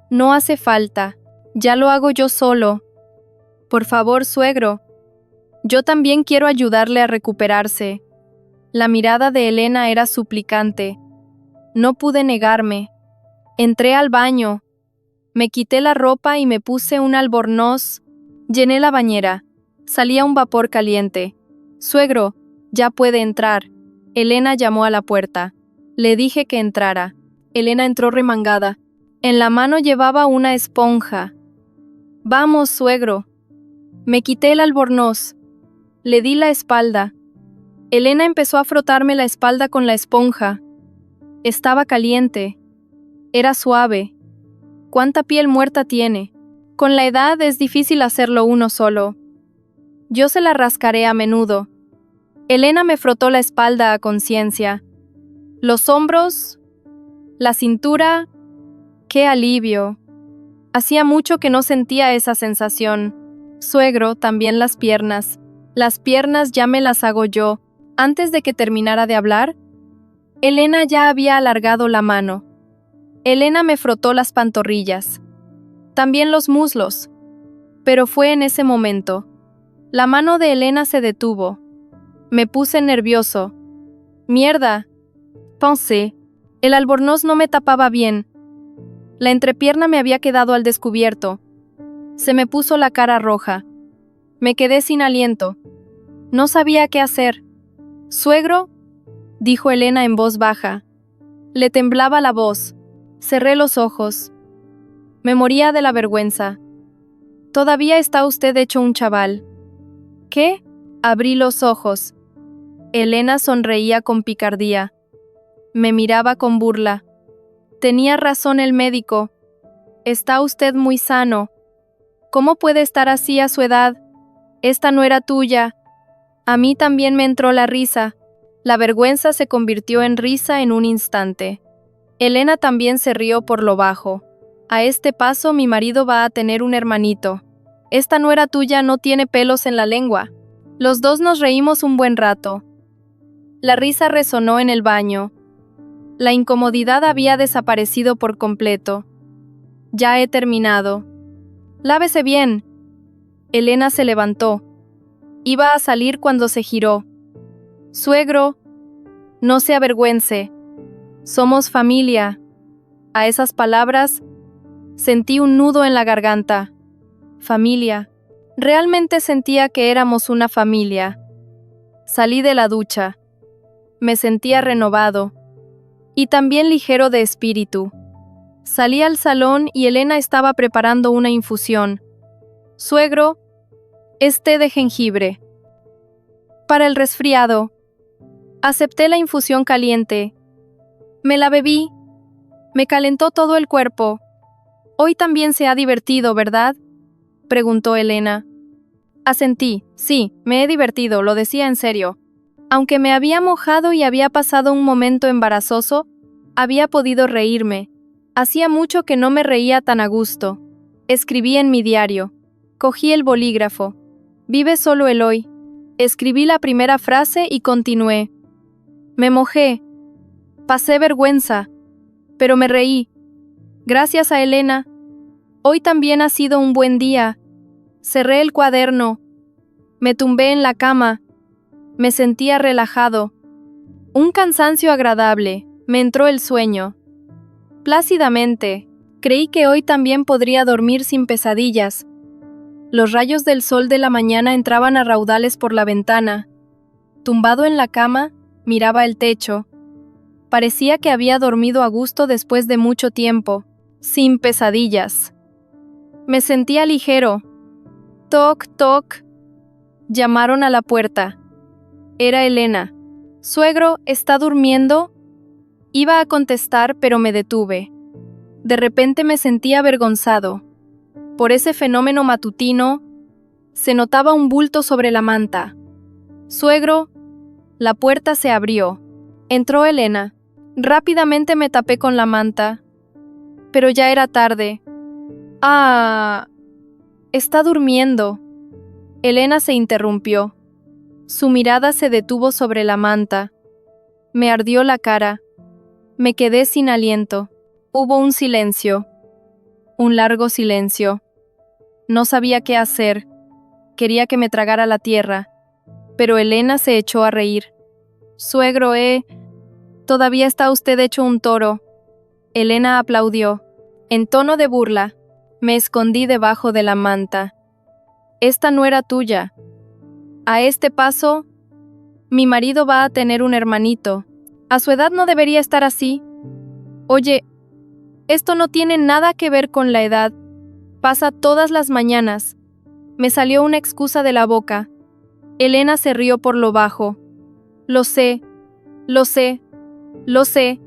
No hace falta. Ya lo hago yo solo. Por favor, suegro. Yo también quiero ayudarle a recuperarse. La mirada de Elena era suplicante. No pude negarme. Entré al baño. Me quité la ropa y me puse un albornoz. Llené la bañera. Salía un vapor caliente. Suegro, ya puede entrar. Elena llamó a la puerta. Le dije que entrara. Elena entró remangada. En la mano llevaba una esponja. Vamos, suegro. Me quité el albornoz. Le di la espalda. Elena empezó a frotarme la espalda con la esponja. Estaba caliente. Era suave. ¿Cuánta piel muerta tiene? Con la edad es difícil hacerlo uno solo. Yo se la rascaré a menudo. Elena me frotó la espalda a conciencia. Los hombros, la cintura. ¡Qué alivio! Hacía mucho que no sentía esa sensación. Suegro, también las piernas. Las piernas ya me las hago yo. Antes de que terminara de hablar, Elena ya había alargado la mano. Elena me frotó las pantorrillas. También los muslos. Pero fue en ese momento. La mano de Elena se detuvo. Me puse nervioso. Mierda, pensé. El albornoz no me tapaba bien. La entrepierna me había quedado al descubierto. Se me puso la cara roja. Me quedé sin aliento. No sabía qué hacer. «Suegro», dijo Elena en voz baja. Le temblaba la voz. Cerré los ojos. Me moría de la vergüenza. «Todavía está usted hecho un chaval». «¿Qué?» Abrí los ojos. Elena sonreía con picardía. Me miraba con burla. Tenía razón el médico. «Está usted muy sano. ¿Cómo puede estar así a su edad? Esta no era tuya». A mí también me entró la risa. La vergüenza se convirtió en risa en un instante. Elena también se rió por lo bajo. A este paso mi marido va a tener un hermanito. Esta nuera tuya no tiene pelos en la lengua. Los dos nos reímos un buen rato. La risa resonó en el baño. La incomodidad había desaparecido por completo. Ya he terminado. Lávese bien. Elena se levantó. Iba a salir cuando se giró. Suegro, no se avergüence. Somos familia. A esas palabras, sentí un nudo en la garganta. Familia. Realmente sentía que éramos una familia. Salí de la ducha. Me sentía renovado. Y también ligero de espíritu. Salí al salón y Elena estaba preparando una infusión. Suegro, es té de jengibre. Para el resfriado. Acepté la infusión caliente. Me la bebí. Me calentó todo el cuerpo. Hoy también se ha divertido, ¿verdad?, preguntó Elena. Asentí. Sí, me he divertido, lo decía en serio. Aunque me había mojado y había pasado un momento embarazoso, había podido reírme. Hacía mucho que no me reía tan a gusto. Escribí en mi diario. Cogí el bolígrafo. Vive solo el hoy. Escribí la primera frase y continué. Me mojé. Pasé vergüenza. Pero me reí. Gracias a Elena. Hoy también ha sido un buen día. Cerré el cuaderno. Me tumbé en la cama. Me sentía relajado. Un cansancio agradable. Me entró el sueño. Plácidamente. Creí que hoy también podría dormir sin pesadillas. Los rayos del sol de la mañana entraban a raudales por la ventana. Tumbado en la cama, miraba el techo. Parecía que había dormido a gusto después de mucho tiempo, sin pesadillas. Me sentía ligero. Toc, toc. Llamaron a la puerta. Era Elena. Suegro, ¿está durmiendo? Iba a contestar, pero me detuve. De repente me sentí avergonzado. Por ese fenómeno matutino, se notaba un bulto sobre la manta. Suegro, la puerta se abrió. Entró Elena. Rápidamente me tapé con la manta. Pero ya era tarde. Ah, está durmiendo. Elena se interrumpió. Su mirada se detuvo sobre la manta. Me ardió la cara. Me quedé sin aliento. Hubo un silencio. Un largo silencio. No sabía qué hacer. Quería que me tragara la tierra. Pero Elena se echó a reír. Suegro, todavía está usted hecho un toro. Elena aplaudió. En tono de burla, me escondí debajo de la manta. Esta no era tuya. A este paso, mi marido va a tener un hermanito. A su edad no debería estar así. Oye, esto no tiene nada que ver con la edad. Pasa todas las mañanas. Me salió una excusa de la boca. Elena se rió por lo bajo. Lo sé, lo sé, lo sé.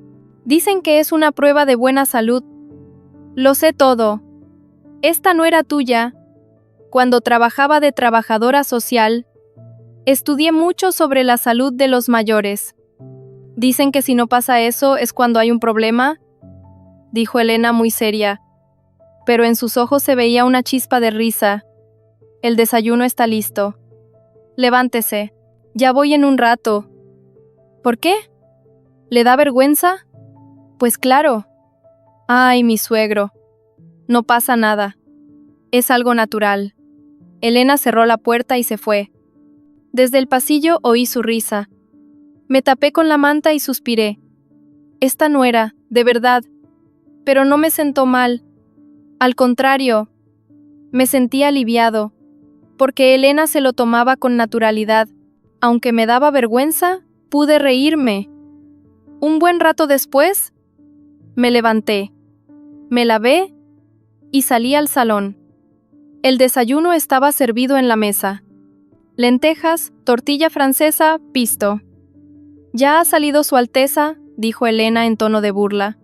Dicen que es una prueba de buena salud. Lo sé todo. Esta no era tuya. Cuando trabajaba de trabajadora social, estudié mucho sobre la salud de los mayores. Dicen que si no pasa eso es cuando hay un problema, dijo Elena muy seria, pero en sus ojos se veía una chispa de risa. El desayuno está listo. Levántese. Ya voy en un rato. ¿Por qué? ¿Le da vergüenza? Pues claro. Ay, mi suegro. No pasa nada. Es algo natural. Elena cerró la puerta y se fue. Desde el pasillo oí su risa. Me tapé con la manta y suspiré. Esta no era, de verdad. Pero no me sentó mal. Al contrario, me sentí aliviado, porque Elena se lo tomaba con naturalidad. Aunque me daba vergüenza, pude reírme. Un buen rato después, me levanté, me lavé y salí al salón. El desayuno estaba servido en la mesa. Lentejas, tortilla francesa, pisto. «¿Ya ha salido Su Alteza?», dijo Elena en tono de burla.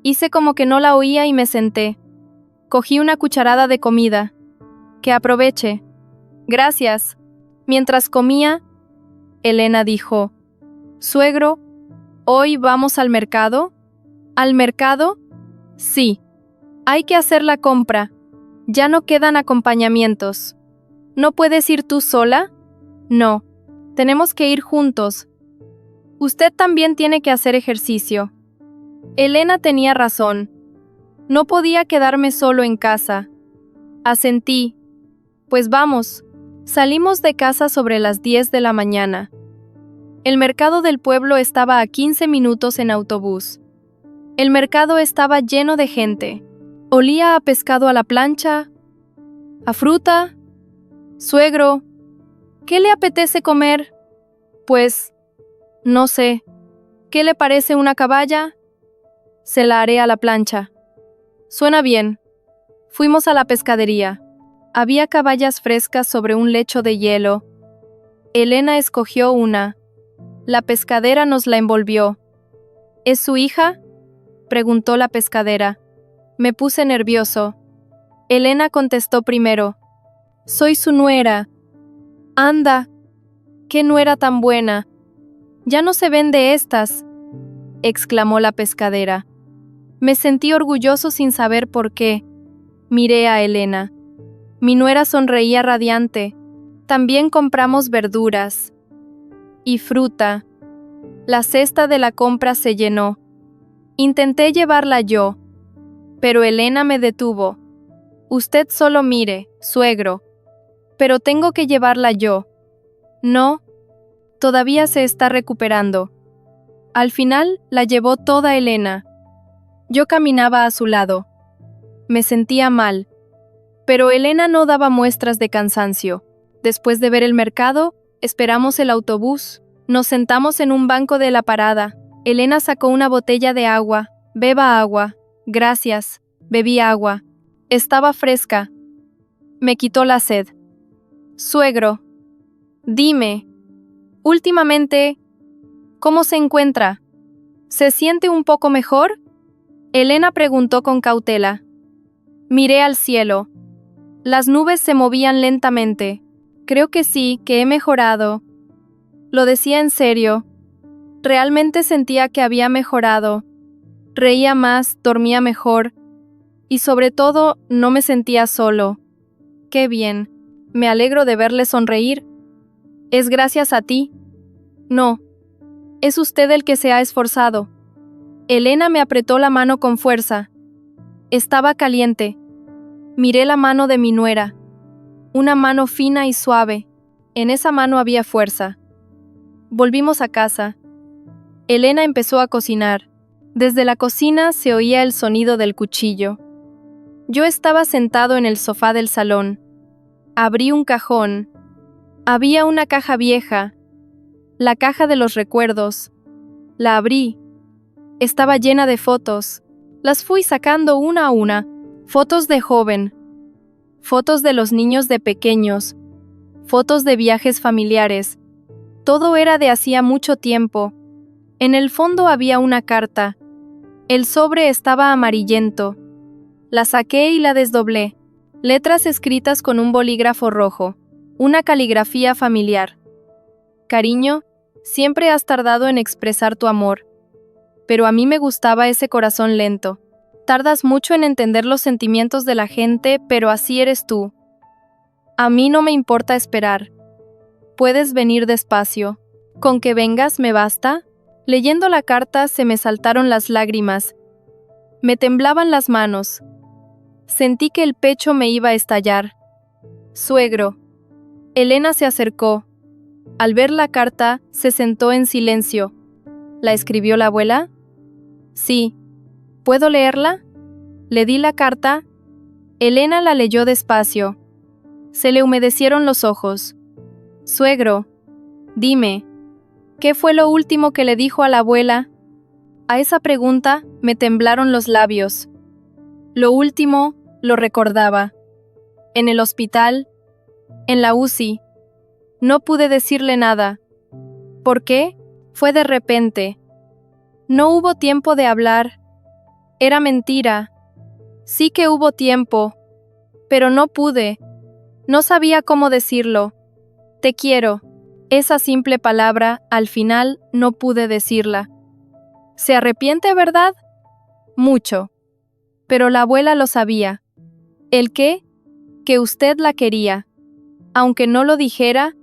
Hice como que no la oía y me senté. Cogí una cucharada de comida. «Que aproveche». «Gracias». Mientras comía, Elena dijo: «Suegro, ¿hoy vamos al mercado?» «¿Al mercado?» «Sí. Hay que hacer la compra. Ya no quedan acompañamientos». «¿No puedes ir tú sola?» «No. Tenemos que ir juntos. Usted también tiene que hacer ejercicio». Elena tenía razón. No podía quedarme solo en casa. Asentí. «Pues vamos». Salimos de casa sobre las 10 de la mañana. El mercado del pueblo estaba a 15 minutos en autobús. El mercado estaba lleno de gente. Olía a pescado a la plancha, a fruta. «Suegro, ¿qué le apetece comer?» «Pues, no sé. ¿Qué le parece una caballa?» «Se la haré a la plancha». «Suena bien». Fuimos a la pescadería. Había caballas frescas sobre un lecho de hielo. Elena escogió una. La pescadera nos la envolvió. «¿Es su hija?», preguntó la pescadera. Me puse nervioso. Elena contestó primero. «Soy su nuera». «Anda, qué nuera tan buena. Ya no se ven de estas», exclamó la pescadera. Me sentí orgulloso sin saber por qué. Miré a Elena. Mi nuera sonreía radiante. También compramos verduras y fruta. La cesta de la compra se llenó. Intenté llevarla yo, pero Elena me detuvo. «Usted solo mire, suegro». «Pero tengo que llevarla yo». «No, todavía se está recuperando». Al final la llevó toda Elena. Yo caminaba a su lado. Me sentía mal. Pero Elena no daba muestras de cansancio. Después de ver el mercado, esperamos el autobús. Nos sentamos en un banco de la parada. Elena sacó una botella de agua. «Beba agua». «Gracias». Bebí agua. Estaba fresca. Me quitó la sed. Suegro, dime, últimamente, ¿cómo se encuentra? ¿Se siente un poco mejor? Elena preguntó con cautela. Miré al cielo. Las nubes se movían lentamente. Creo que sí, que he mejorado. Lo decía en serio. Realmente sentía que había mejorado. Reía más, dormía mejor. Y sobre todo, no me sentía solo. Qué bien. Me alegro de verle sonreír. ¿Es gracias a ti? No. Es usted el que se ha esforzado. Elena me apretó la mano con fuerza. Estaba caliente. Miré la mano de mi nuera. Una mano fina y suave. En esa mano había fuerza. Volvimos a casa. Elena empezó a cocinar. Desde la cocina se oía el sonido del cuchillo. Yo estaba sentado en el sofá del salón. Abrí un cajón. Había una caja vieja. La caja de los recuerdos. La abrí. Estaba llena de fotos. Las fui sacando una a una. Fotos de joven. Fotos de los niños de pequeños. Fotos de viajes familiares. Todo era de hacía mucho tiempo. En el fondo había una carta. El sobre estaba amarillento. La saqué y la desdoblé. Letras escritas con un bolígrafo rojo. Una caligrafía familiar. Cariño, siempre has tardado en expresar tu amor. Pero a mí me gustaba ese corazón lento. Tardas mucho en entender los sentimientos de la gente, pero así eres tú. A mí no me importa esperar. Puedes venir despacio. Con que vengas me basta. Leyendo la carta se me saltaron las lágrimas. Me temblaban las manos. Sentí que el pecho me iba a estallar. Suegro. Elena se acercó. Al ver la carta, se sentó en silencio. ¿La escribió la abuela? Sí. ¿Puedo leerla? Le di la carta. Elena la leyó despacio. Se le humedecieron los ojos. Suegro, dime, ¿qué fue lo último que le dijo a la abuela? A esa pregunta me temblaron los labios. Lo último lo recordaba. En el hospital, en la UCI. No pude decirle nada. ¿Por qué? Fue de repente. No hubo tiempo de hablar. Era mentira. Sí que hubo tiempo, pero no pude. No sabía cómo decirlo. Te quiero. Esa simple palabra, al final, no pude decirla. ¿Se arrepiente, verdad? Mucho. Pero la abuela lo sabía. ¿El qué? Que usted la quería. Aunque no lo dijera,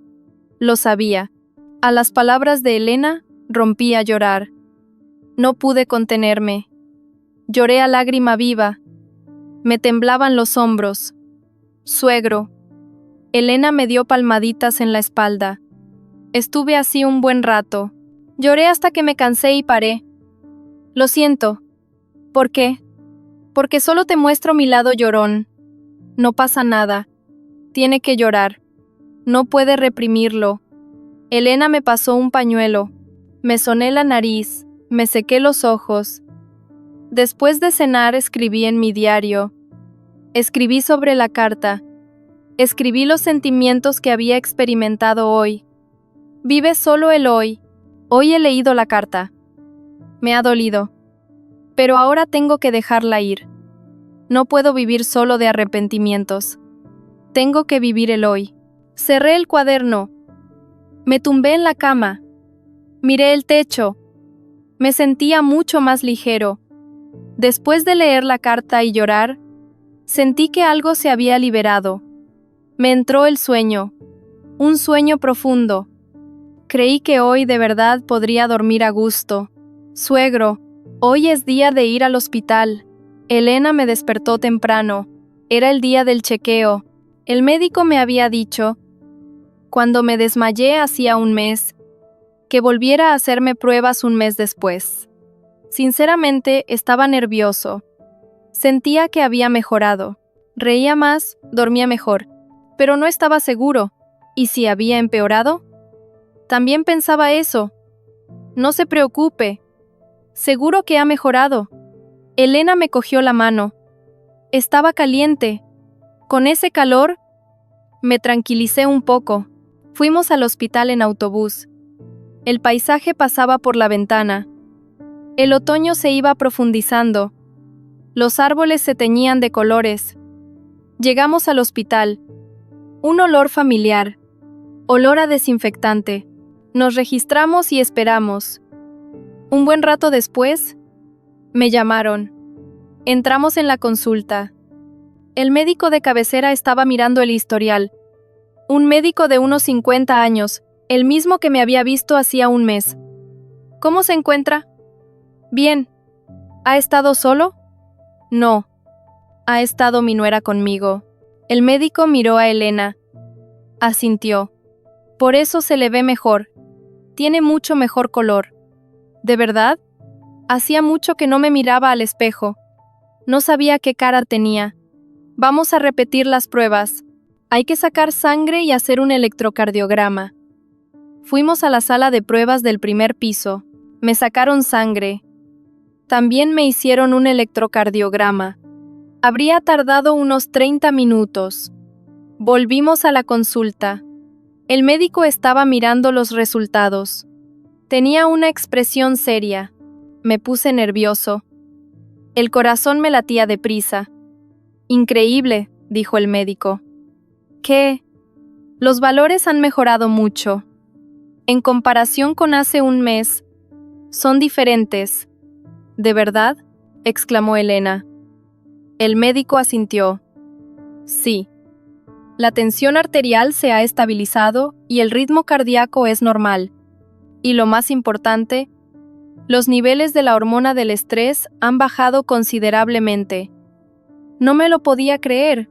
lo sabía. A las palabras de Elena, rompí a llorar. No pude contenerme. Lloré a lágrima viva. Me temblaban los hombros. Suegro. Elena me dio palmaditas en la espalda. Estuve así un buen rato. Lloré hasta que me cansé y paré. Lo siento. ¿Por qué? Porque solo te muestro mi lado llorón. No pasa nada. Tiene que llorar. No puede reprimirlo. Elena me pasó un pañuelo. Me soné la nariz. Me sequé los ojos. Después de cenar escribí en mi diario. Escribí sobre la carta. Escribí los sentimientos que había experimentado hoy. Vive solo el hoy. Hoy he leído la carta. Me ha dolido. Pero ahora tengo que dejarla ir. No puedo vivir solo de arrepentimientos. Tengo que vivir el hoy. Cerré el cuaderno. Me tumbé en la cama. Miré el techo. Me sentía mucho más ligero. Después de leer la carta y llorar, sentí que algo se había liberado. Me entró el sueño. Un sueño profundo. Creí que hoy de verdad podría dormir a gusto. Suegro, hoy es día de ir al hospital. Elena me despertó temprano. Era el día del chequeo. El médico me había dicho, cuando me desmayé hacía un mes, que volviera a hacerme pruebas un mes después. Sinceramente, estaba nervioso. Sentía que había mejorado. Reía más, dormía mejor. Pero no estaba seguro. ¿Y si había empeorado? También pensaba eso. No se preocupe. Seguro que ha mejorado. Elena me cogió la mano. Estaba caliente. Con ese calor, Me tranquilicé un poco. Fuimos al hospital en autobús. El paisaje pasaba por la ventana. El otoño se iba profundizando. Los árboles se teñían de colores. Llegamos al hospital. Un olor familiar. Olor a desinfectante. Nos registramos y esperamos. Un buen rato después, me llamaron. Entramos en la consulta. El médico de cabecera estaba mirando el historial. Un médico de unos 50 años, el mismo que me había visto hacía un mes. ¿Cómo se encuentra? Bien. ¿Ha estado solo? No. Ha estado mi nuera conmigo. El médico miró a Elena. Asintió. Por eso se le ve mejor. Tiene mucho mejor color. ¿De verdad? Hacía mucho que no me miraba al espejo. No sabía qué cara tenía. Vamos a repetir las pruebas. Hay que sacar sangre y hacer un electrocardiograma. Fuimos a la sala de pruebas del primer piso. Me sacaron sangre. También me hicieron un electrocardiograma. Habría tardado unos 30 minutos. Volvimos a la consulta. El médico estaba mirando los resultados. Tenía una expresión seria. Me puse nervioso. El corazón me latía deprisa. Increíble, dijo el médico. ¿Qué? Los valores han mejorado mucho. En comparación con hace un mes, son diferentes. ¿De verdad?, exclamó Elena. El médico asintió. Sí. La tensión arterial se ha estabilizado y el ritmo cardíaco es normal. Y lo más importante, los niveles de la hormona del estrés han bajado considerablemente. No me lo podía creer.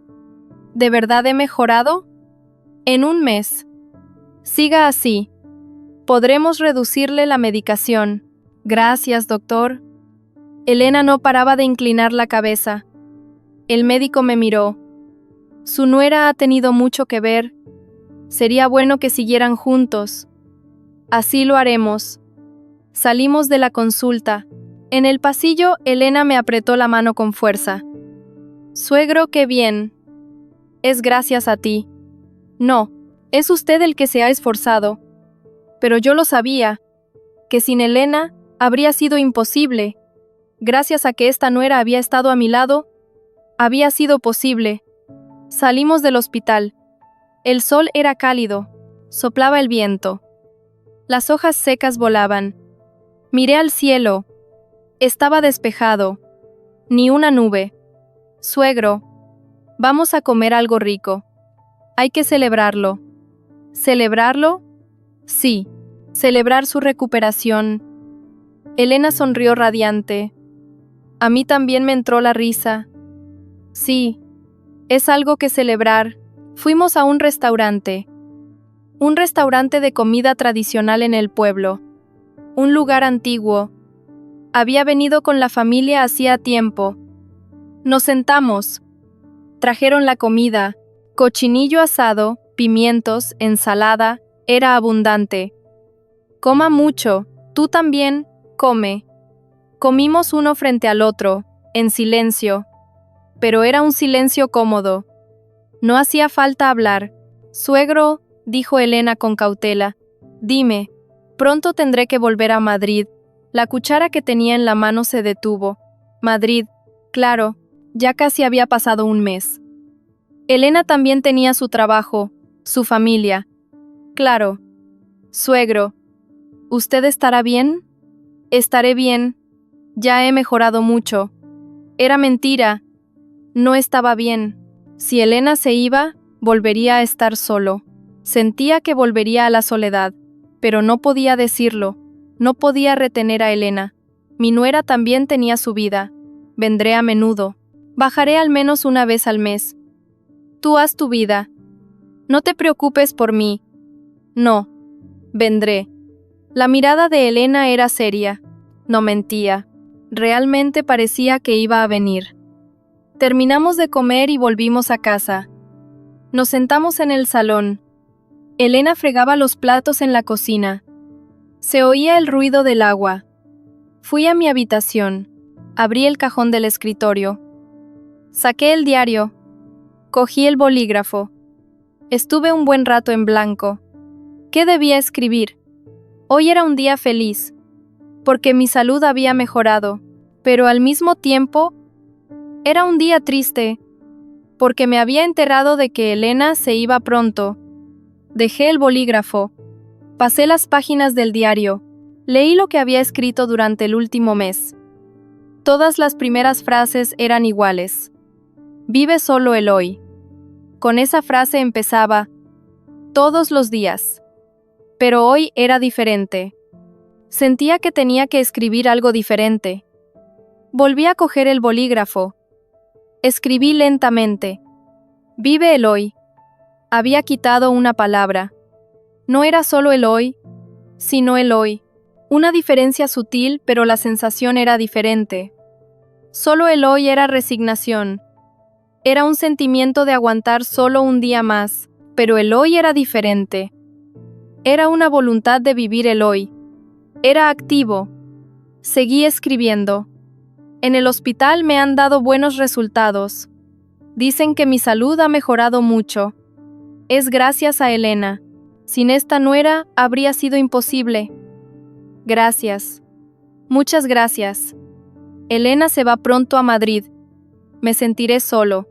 ¿De verdad he mejorado? En un mes. Siga así. Podremos reducirle la medicación. Gracias, doctor. Elena no paraba de inclinar la cabeza. El médico me miró. Su nuera ha tenido mucho que ver. Sería bueno que siguieran juntos. Así lo haremos. Salimos de la consulta. En el pasillo, Elena me apretó la mano con fuerza. Suegro, qué bien. Es gracias a ti. No, es usted el que se ha esforzado. Pero yo lo sabía, que sin Elena habría sido imposible. Gracias a que esta nuera había estado a mi lado, había sido posible. Salimos del hospital. El sol era cálido, soplaba el viento. Las hojas secas volaban. Miré al cielo. Estaba despejado. Ni una nube. Suegro, vamos a comer algo rico. Hay que celebrarlo. ¿Celebrarlo? Sí, celebrar su recuperación. Elena sonrió radiante. A mí también me entró la risa. Sí, es algo que celebrar. Fuimos a un restaurante de comida tradicional en el pueblo. Un lugar antiguo. Había venido con la familia hacía tiempo. Nos sentamos. Trajeron la comida, cochinillo asado, pimientos, ensalada, era abundante. Coma mucho, tú también, come. Comimos uno frente al otro, en silencio. Pero era un silencio cómodo. No hacía falta hablar. Suegro, dijo Elena con cautela, dime, pronto tendré que volver a Madrid. La cuchara que tenía en la mano se detuvo. Madrid, claro, ya casi había pasado un mes. Elena también tenía su trabajo, su familia. Claro. Suegro, ¿usted estará bien? Estaré bien. Ya he mejorado mucho. Era mentira. No estaba bien. Si Elena se iba, volvería a estar solo. Sentía que volvería a la soledad, pero no podía decirlo. No podía retener a Elena. Mi nuera también tenía su vida. Vendré a menudo. Bajaré al menos una vez al mes. Tú haz tu vida. No te preocupes por mí. No. Vendré. La mirada de Elena era seria. No mentía. Realmente parecía que iba a venir. Terminamos de comer y volvimos a casa. Nos sentamos en el salón. Elena fregaba los platos en la cocina. Se oía el ruido del agua. Fui a mi habitación. Abrí el cajón del escritorio. Saqué el diario. Cogí el bolígrafo. Estuve un buen rato en blanco. ¿Qué debía escribir? Hoy era un día feliz, porque mi salud había mejorado, pero al mismo tiempo, era un día triste, porque me había enterado de que Elena se iba pronto. Dejé el bolígrafo. Pasé las páginas del diario. Leí lo que había escrito durante el último mes. Todas las primeras frases eran iguales. Vive solo el hoy. Con esa frase empezaba, todos los días. Pero hoy era diferente. Sentía que tenía que escribir algo diferente. Volví a coger el bolígrafo. Escribí lentamente. Vive el hoy. Había quitado una palabra. No era solo el hoy, sino el hoy. Una diferencia sutil, pero la sensación era diferente. Solo el hoy era resignación. Era un sentimiento de aguantar solo un día más, pero el hoy era diferente. Era una voluntad de vivir el hoy. Era activo. Seguí escribiendo. En el hospital me han dado buenos resultados. Dicen que mi salud ha mejorado mucho. Es gracias a Elena. Sin esta nuera, habría sido imposible. Gracias. Muchas gracias. Elena se va pronto a Madrid. Me sentiré solo.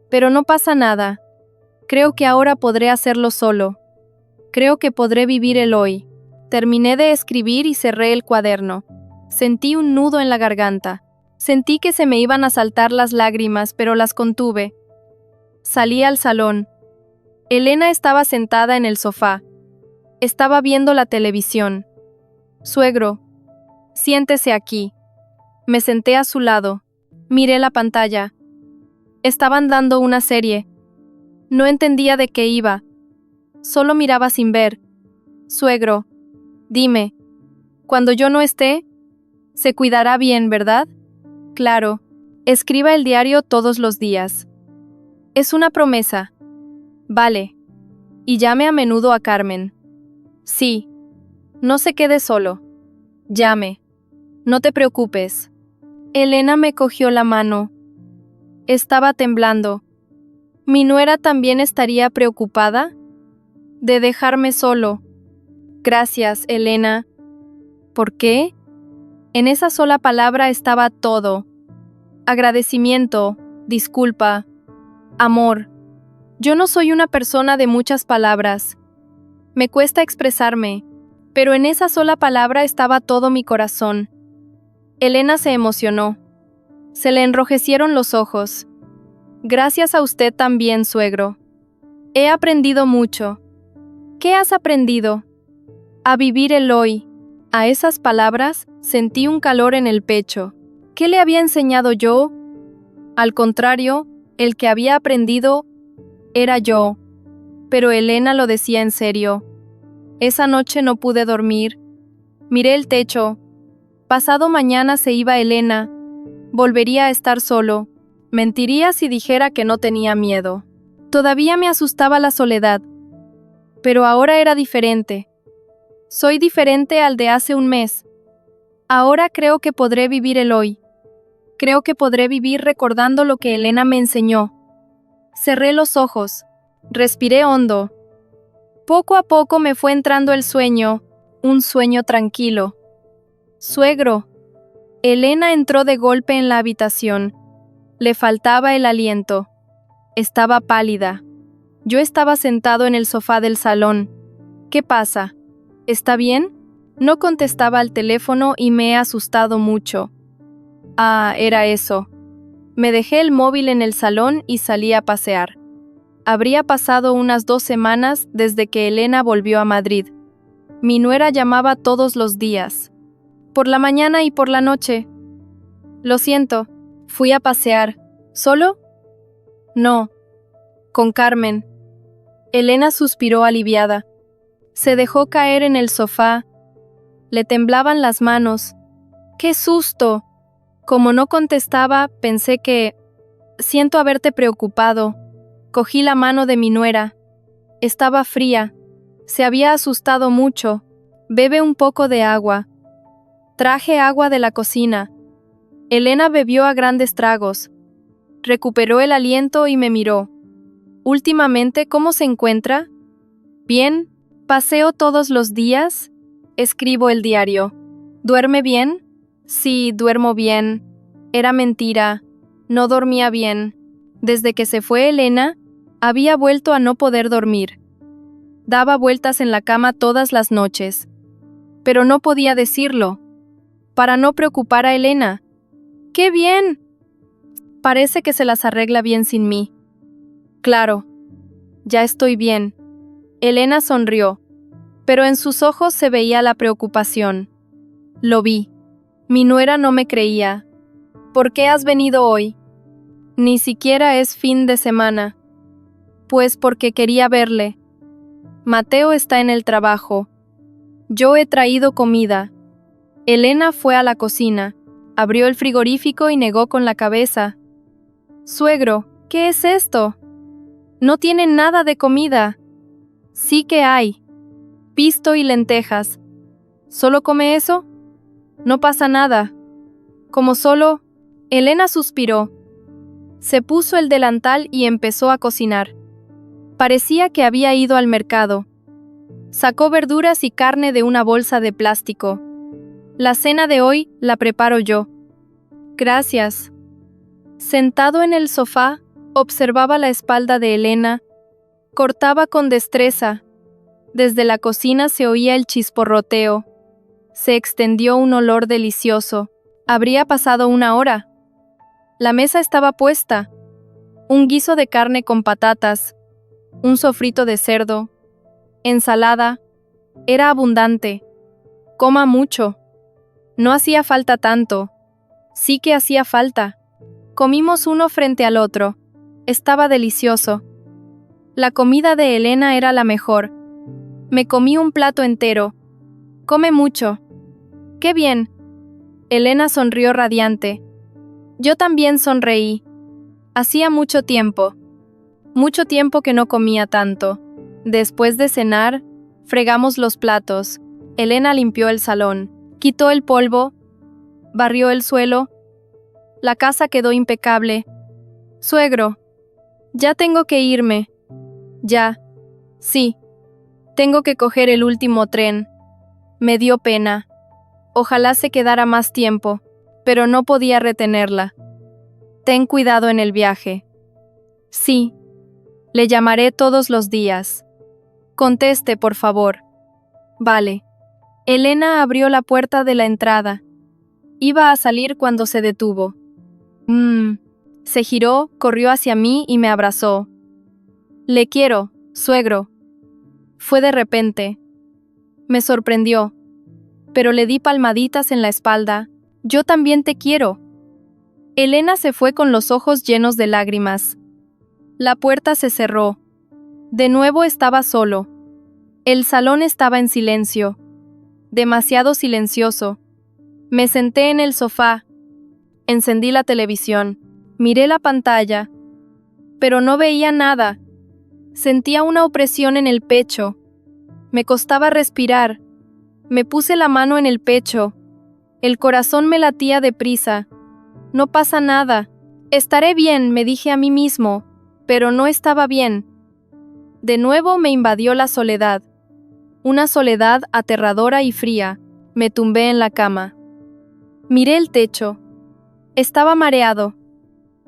Pero no pasa nada. Creo que ahora podré hacerlo solo. Creo que podré vivir el hoy. Terminé de escribir y cerré el cuaderno. Sentí un nudo en la garganta. Sentí que se me iban a saltar las lágrimas, pero las contuve. Salí al salón. Elena estaba sentada en el sofá. Estaba viendo la televisión. Suegro, siéntese aquí. Me senté a su lado. Miré la pantalla. Estaban dando una serie. No entendía de qué iba. Solo miraba sin ver. Suegro, dime, cuando yo no esté, se cuidará bien, ¿verdad? Claro. Escriba el diario todos los días. Es una promesa. Vale. Y llame a menudo a Carmen. Sí. No se quede solo. Llame. No te preocupes. Elena me cogió la mano. Estaba temblando. ¿Mi nuera también estaría preocupada? De dejarme solo. Gracias, Elena. ¿Por qué? En esa sola palabra estaba todo. Agradecimiento, disculpa, amor. Yo no soy una persona de muchas palabras. Me cuesta expresarme, pero en esa sola palabra estaba todo mi corazón. Elena se emocionó. Se le enrojecieron los ojos. Gracias a usted también, suegro. He aprendido mucho. ¿Qué has aprendido? A vivir el hoy. A esas palabras sentí un calor en el pecho. ¿Qué le había enseñado yo? Al contrario, el que había aprendido era yo. Pero Elena lo decía en serio. Esa noche no pude dormir. Miré el techo. Pasado mañana se iba Elena. Volvería a estar solo. Mentiría si dijera que no tenía miedo. Todavía me asustaba la soledad. Pero ahora era diferente. Soy diferente al de hace un mes. Ahora creo que podré vivir el hoy. Creo que podré vivir recordando lo que Elena me enseñó. Cerré los ojos. Respiré hondo. Poco a poco me fue entrando el sueño, un sueño tranquilo. Suegro. Elena entró de golpe en la habitación. Le faltaba el aliento. Estaba pálida. Yo estaba sentado en el sofá del salón. ¿Qué pasa? ¿Está bien? No contestaba al teléfono y me he asustado mucho. Ah, era eso. Me dejé el móvil en el salón y salí a pasear. Habría pasado unas 2 semanas desde que Elena volvió a Madrid. Mi nuera llamaba todos los días. Por la mañana y por la noche. Lo siento, fui a pasear. ¿Solo? No. Con Carmen. Elena suspiró aliviada. Se dejó caer en el sofá. Le temblaban las manos. ¡Qué susto! Como no contestaba, pensé que... Siento haberte preocupado. Cogí la mano de mi nuera. Estaba fría. Se había asustado mucho. Bebe un poco de agua. Traje agua de la cocina. Elena bebió a grandes tragos. Recuperó el aliento y me miró. Últimamente, ¿cómo se encuentra? Bien. ¿Paseo todos los días? Escribo el diario. ¿Duerme bien? Sí, duermo bien. Era mentira. No dormía bien. Desde que se fue Elena, había vuelto a no poder dormir. Daba vueltas en la cama todas las noches. Pero no podía decirlo, para no preocupar a Elena. ¡Qué bien! Parece que se las arregla bien sin mí. Claro, ya estoy bien. Elena sonrió, pero en sus ojos se veía la preocupación. Lo vi. Mi nuera no me creía. ¿Por qué has venido hoy? Ni siquiera es fin de semana. Pues porque quería verle. Mateo está en el trabajo. Yo he traído comida. Elena fue a la cocina, abrió el frigorífico y negó con la cabeza. Suegro, ¿qué es esto? No tiene nada de comida. Sí que hay. Pisto y lentejas. ¿Solo come eso? No pasa nada. Como solo... Elena suspiró. Se puso el delantal y empezó a cocinar. Parecía que había ido al mercado. Sacó verduras y carne de una bolsa de plástico. La cena de hoy la preparo yo. Gracias. Sentado en el sofá, observaba la espalda de Elena. Cortaba con destreza. Desde la cocina se oía el chisporroteo. Se extendió un olor delicioso. Habría pasado una hora. La mesa estaba puesta. Un guiso de carne con patatas, un sofrito de cerdo, ensalada. Era abundante. Coma mucho. No hacía falta tanto. Sí que hacía falta. Comimos uno frente al otro. Estaba delicioso. La comida de Elena era la mejor. Me comí un plato entero. Come mucho. ¡Qué bien! Elena sonrió radiante. Yo también sonreí. Hacía mucho tiempo que no comía tanto. Después de cenar, fregamos los platos. Elena limpió el salón, quitó el polvo, barrió el suelo. La casa quedó impecable. Suegro, ya tengo que irme. Ya. Sí. Tengo que coger el último tren. Me dio pena. Ojalá se quedara más tiempo, pero no podía retenerla. Ten cuidado en el viaje. Sí. Le llamaré todos los días. Conteste, por favor. Vale. Elena abrió la puerta de la entrada. Iba a salir cuando se detuvo. Se giró, corrió hacia mí y me abrazó. Le quiero, suegro. Fue de repente. Me sorprendió. Pero le di palmaditas en la espalda. Yo también te quiero. Elena se fue con los ojos llenos de lágrimas. La puerta se cerró. De nuevo estaba solo. El salón estaba en silencio. Demasiado silencioso. Me senté en el sofá. Encendí la televisión. Miré la pantalla. Pero no veía nada. Sentía una opresión en el pecho. Me costaba respirar. Me puse la mano en el pecho. El corazón me latía deprisa. No pasa nada. Estaré bien, me dije a mí mismo, pero no estaba bien. De nuevo me invadió la soledad. Una soledad aterradora y fría. Me tumbé en la cama. Miré el techo. Estaba mareado.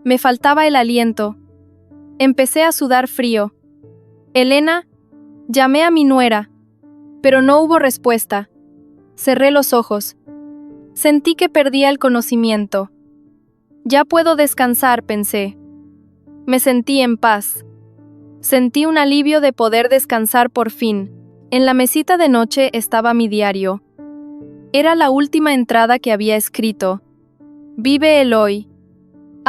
Me faltaba el aliento. Empecé a sudar frío. Elena, llamé a mi nuera, pero no hubo respuesta. Cerré los ojos. Sentí que perdía el conocimiento. Ya puedo descansar, pensé. Me sentí en paz. Sentí un alivio de poder descansar por fin. En la mesita de noche estaba mi diario. Era la última entrada que había escrito. Vive el hoy.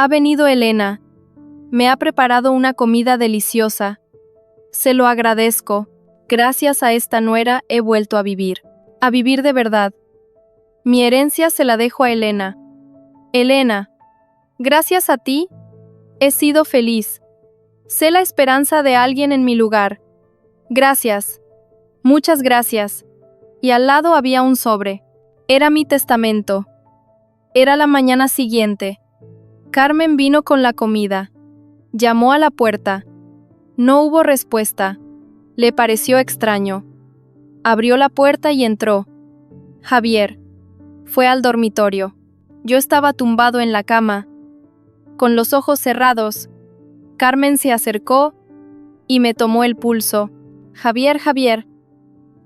Ha venido Elena. Me ha preparado una comida deliciosa. Se lo agradezco. Gracias a esta nuera he vuelto a vivir de verdad. Mi herencia se la dejo a Elena. Elena, gracias a ti, he sido feliz. Sé la esperanza de alguien en mi lugar. Gracias. Muchas gracias. Y al lado había un sobre. Era mi testamento. Era la mañana siguiente. Carmen vino con la comida. Llamó a la puerta. No hubo respuesta. Le pareció extraño. Abrió la puerta y entró. Javier. Fue al dormitorio. Yo estaba tumbado en la cama, con los ojos cerrados. Carmen se acercó y me tomó el pulso. Javier, Javier.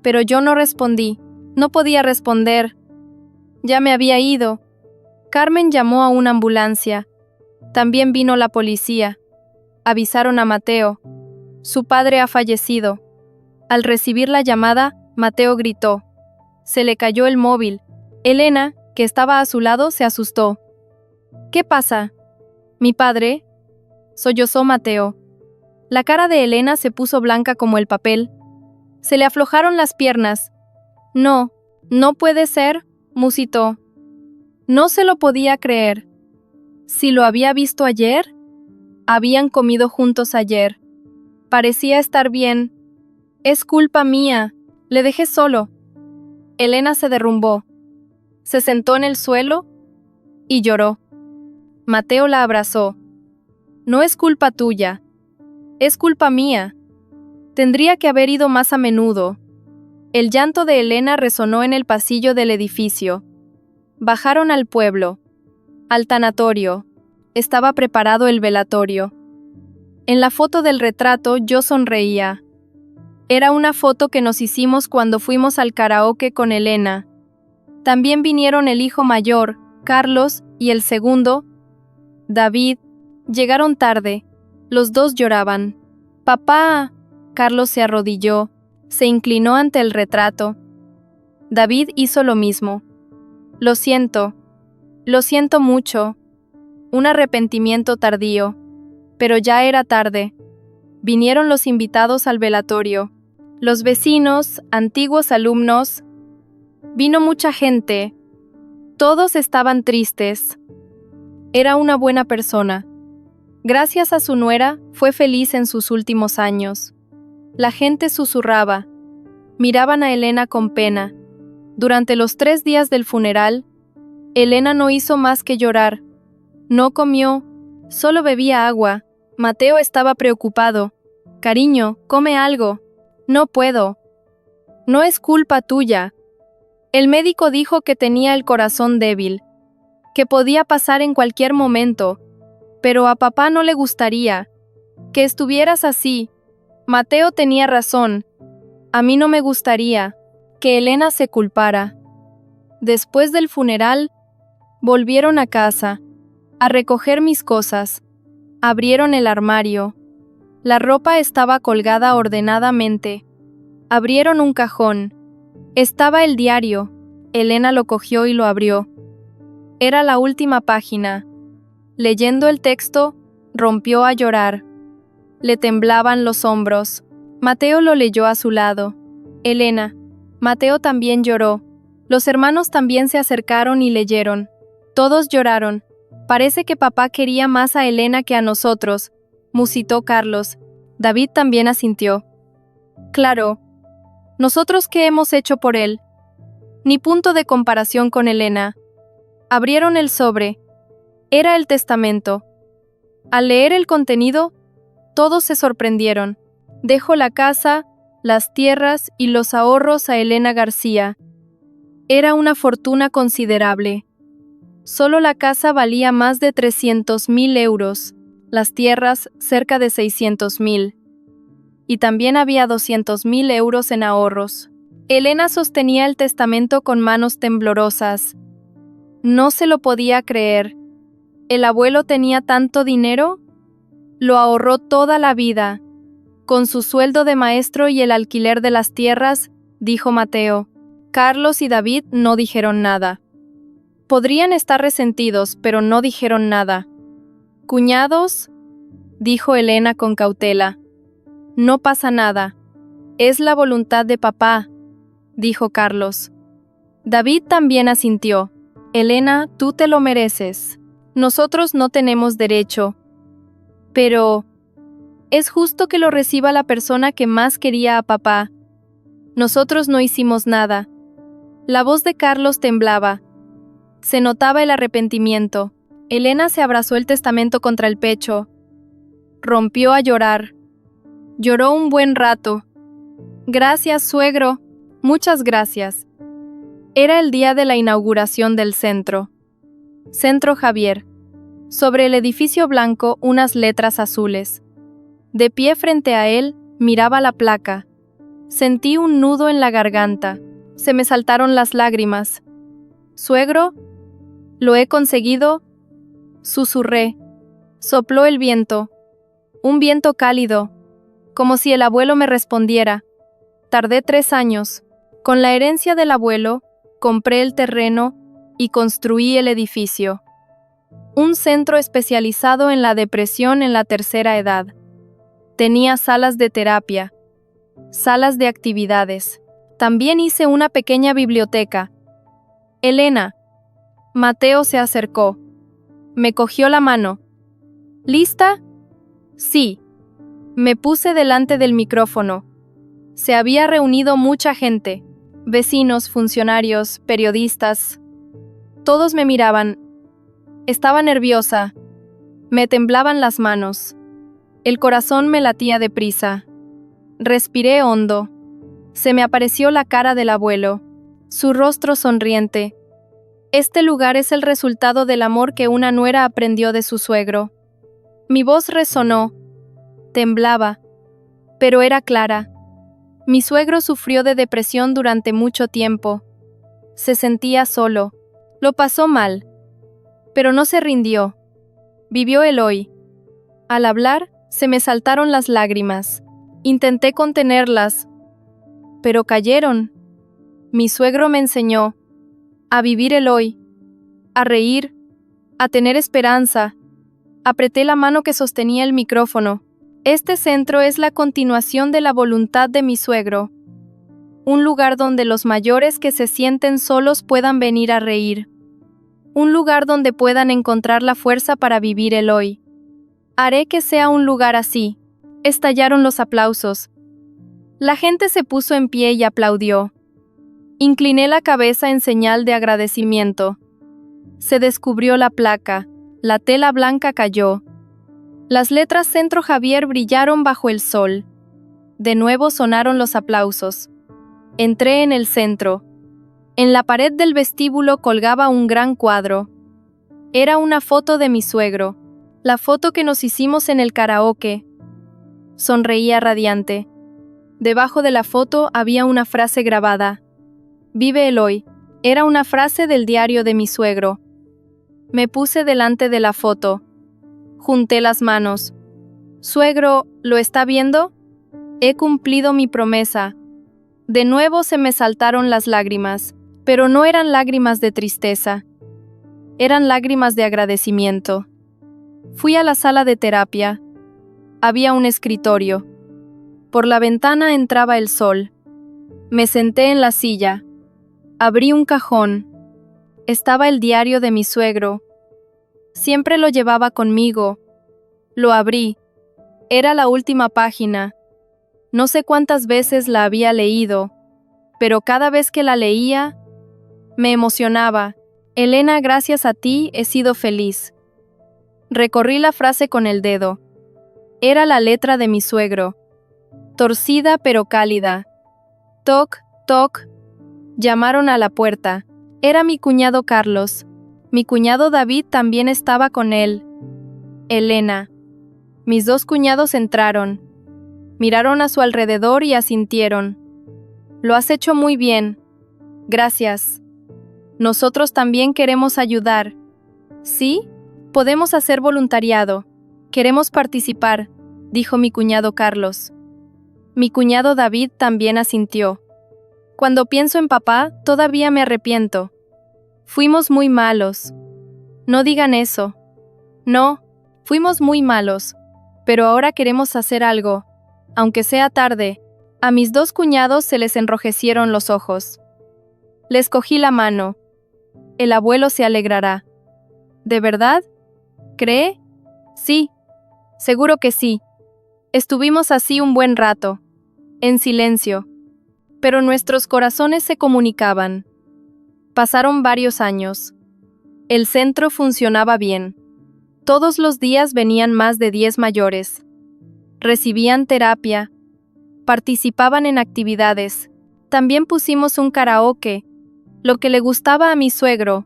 Pero yo no respondí. No podía responder. Ya me había ido. Carmen llamó a una ambulancia. También vino la policía. Avisaron a Mateo. Su padre ha fallecido. Al recibir la llamada, Mateo gritó. Se le cayó el móvil. Elena, que estaba a su lado, se asustó. ¿Qué pasa? ¿Mi padre? Sollozó Mateo. La cara de Elena se puso blanca como el papel. Se le aflojaron las piernas. No, no puede ser, musitó. No se lo podía creer. Si lo había visto ayer, habían comido juntos ayer. Parecía estar bien. Es culpa mía. Le dejé solo. Elena se derrumbó. Se sentó en el suelo y lloró. Mateo la abrazó. No es culpa tuya. Es culpa mía. Tendría que haber ido más a menudo. El llanto de Elena resonó en el pasillo del edificio. Bajaron al pueblo. Al tanatorio. Estaba preparado el velatorio. En la foto del retrato yo sonreía. Era una foto que nos hicimos cuando fuimos al karaoke con Elena. También vinieron el hijo mayor, Carlos, y el segundo, David. Llegaron tarde. Los dos lloraban. ¡Papá! Carlos se arrodilló. Se inclinó ante el retrato. David hizo lo mismo. Lo siento mucho. Un arrepentimiento tardío. Pero ya era tarde. Vinieron los invitados al velatorio. Los vecinos, antiguos alumnos. Vino mucha gente. Todos estaban tristes. Era una buena persona. Gracias a su nuera, fue feliz en sus últimos años. La gente susurraba. Miraban a Elena con pena. Durante los 3 días del funeral, Elena no hizo más que llorar. No comió, solo bebía agua. Mateo estaba preocupado. Cariño, come algo. No puedo. No es culpa tuya. El médico dijo que tenía el corazón débil, que podía pasar en cualquier momento, pero a papá no le gustaría que estuvieras así. Mateo tenía razón. A mí no me gustaría que Elena se culpara. Después del funeral, volvieron a casa, a recoger mis cosas. Abrieron el armario. La ropa estaba colgada ordenadamente. Abrieron un cajón. Estaba el diario. Elena lo cogió y lo abrió. Era la última página. Leyendo el texto, rompió a llorar. Le temblaban los hombros. Mateo lo leyó a su lado. Elena. Mateo también lloró. Los hermanos también se acercaron y leyeron. Todos lloraron. Parece que papá quería más a Elena que a nosotros, musitó Carlos. David también asintió. Claro. ¿Nosotros qué hemos hecho por él? Ni punto de comparación con Elena. Abrieron el sobre. Era el testamento. Al leer el contenido, todos se sorprendieron. Dejó la casa, las tierras y los ahorros a Elena García. Era una fortuna considerable. Solo la casa valía más de 300.000 euros, las tierras cerca de 600.000. Y también había 200.000 euros en ahorros. Elena sostenía el testamento con manos temblorosas. No se lo podía creer. ¿El abuelo tenía tanto dinero? Lo ahorró toda la vida. Con su sueldo de maestro y el alquiler de las tierras, dijo Mateo. Carlos y David no dijeron nada. Podrían estar resentidos, pero no dijeron nada. ¿Cuñados? Dijo Elena con cautela. No pasa nada. Es la voluntad de papá, dijo Carlos. David también asintió. Elena, tú te lo mereces. Nosotros no tenemos derecho. Pero es justo que lo reciba la persona que más quería a papá. Nosotros no hicimos nada. La voz de Carlos temblaba. Se notaba el arrepentimiento. Elena se abrazó el testamento contra el pecho. Rompió a llorar. Lloró un buen rato. Gracias, suegro. Muchas gracias. Era el día de la inauguración del centro. Centro Javier. Sobre el edificio blanco, unas letras azules. De pie frente a él, miraba la placa. Sentí un nudo en la garganta. Se me saltaron las lágrimas. «Suegro, lo he conseguido», susurré. Sopló el viento. Un viento cálido, como si el abuelo me respondiera. Tardé 3 años. Con la herencia del abuelo, compré el terreno y construí el edificio. Un centro especializado en la depresión en la tercera edad. Tenía salas de terapia, salas de actividades. También hice una pequeña biblioteca. Elena. Mateo se acercó. Me cogió la mano. ¿Lista? Sí. Me puse delante del micrófono. Se había reunido mucha gente. Vecinos, funcionarios, periodistas. Todos me miraban. Estaba nerviosa. Me temblaban las manos. El corazón me latía deprisa. Respiré hondo. Se me apareció la cara del abuelo, su rostro sonriente. Este lugar es el resultado del amor que una nuera aprendió de su suegro. Mi voz resonó. Temblaba, pero era clara. Mi suegro sufrió de depresión durante mucho tiempo. Se sentía solo. Lo pasó mal. Pero no se rindió. Vivió el hoy. Al hablar, se me saltaron las lágrimas. Intenté contenerlas, pero cayeron. Mi suegro me enseñó a vivir el hoy, a reír, a tener esperanza. Apreté la mano que sostenía el micrófono. Este centro es la continuación de la voluntad de mi suegro. Un lugar donde los mayores que se sienten solos puedan venir a reír. Un lugar donde puedan encontrar la fuerza para vivir el hoy. Haré que sea un lugar así. Estallaron los aplausos. La gente se puso en pie y aplaudió. Incliné la cabeza en señal de agradecimiento. Se descubrió la placa. La tela blanca cayó. Las letras Centro Javier brillaron bajo el sol. De nuevo sonaron los aplausos. Entré en el centro. En la pared del vestíbulo colgaba un gran cuadro. Era una foto de mi suegro. La foto que nos hicimos en el karaoke. Sonreía radiante. Debajo de la foto había una frase grabada. Vive el hoy. Era una frase del diario de mi suegro. Me puse delante de la foto. Junté las manos. Suegro, ¿lo está viendo? He cumplido mi promesa. De nuevo se me saltaron las lágrimas, pero no eran lágrimas de tristeza. Eran lágrimas de agradecimiento. Fui a la sala de terapia. Había un escritorio. Por la ventana entraba el sol. Me senté en la silla. Abrí un cajón. Estaba el diario de mi suegro. Siempre lo llevaba conmigo. Lo abrí. Era la última página. No sé cuántas veces la había leído, pero cada vez que la leía, me emocionaba. Elena, gracias a ti he sido feliz. Recorrí la frase con el dedo. Era la letra de mi suegro. Torcida pero cálida. Toc, toc. Llamaron a la puerta. Era mi cuñado Carlos. Mi cuñado David también estaba con él. Elena. Mis 2 cuñados entraron. Miraron a su alrededor y asintieron. Lo has hecho muy bien. Gracias. Nosotros también queremos ayudar. ¿Sí? Podemos hacer voluntariado. Queremos participar, dijo mi cuñado Carlos. Mi cuñado David también asintió. Cuando pienso en papá, todavía me arrepiento. Fuimos muy malos. No digan eso. No, fuimos muy malos. Pero ahora queremos hacer algo. Aunque sea tarde. A mis 2 cuñados se les enrojecieron los ojos. Les cogí la mano. El abuelo se alegrará. ¿De verdad? ¿Cree? Sí. Seguro que sí. Estuvimos así un buen rato. En silencio. Pero nuestros corazones se comunicaban. Pasaron varios años. El centro funcionaba bien. Todos los días venían más de 10 mayores. recibían terapia, participaban en actividades. También pusimos un karaoke, lo que le gustaba a mi suegro.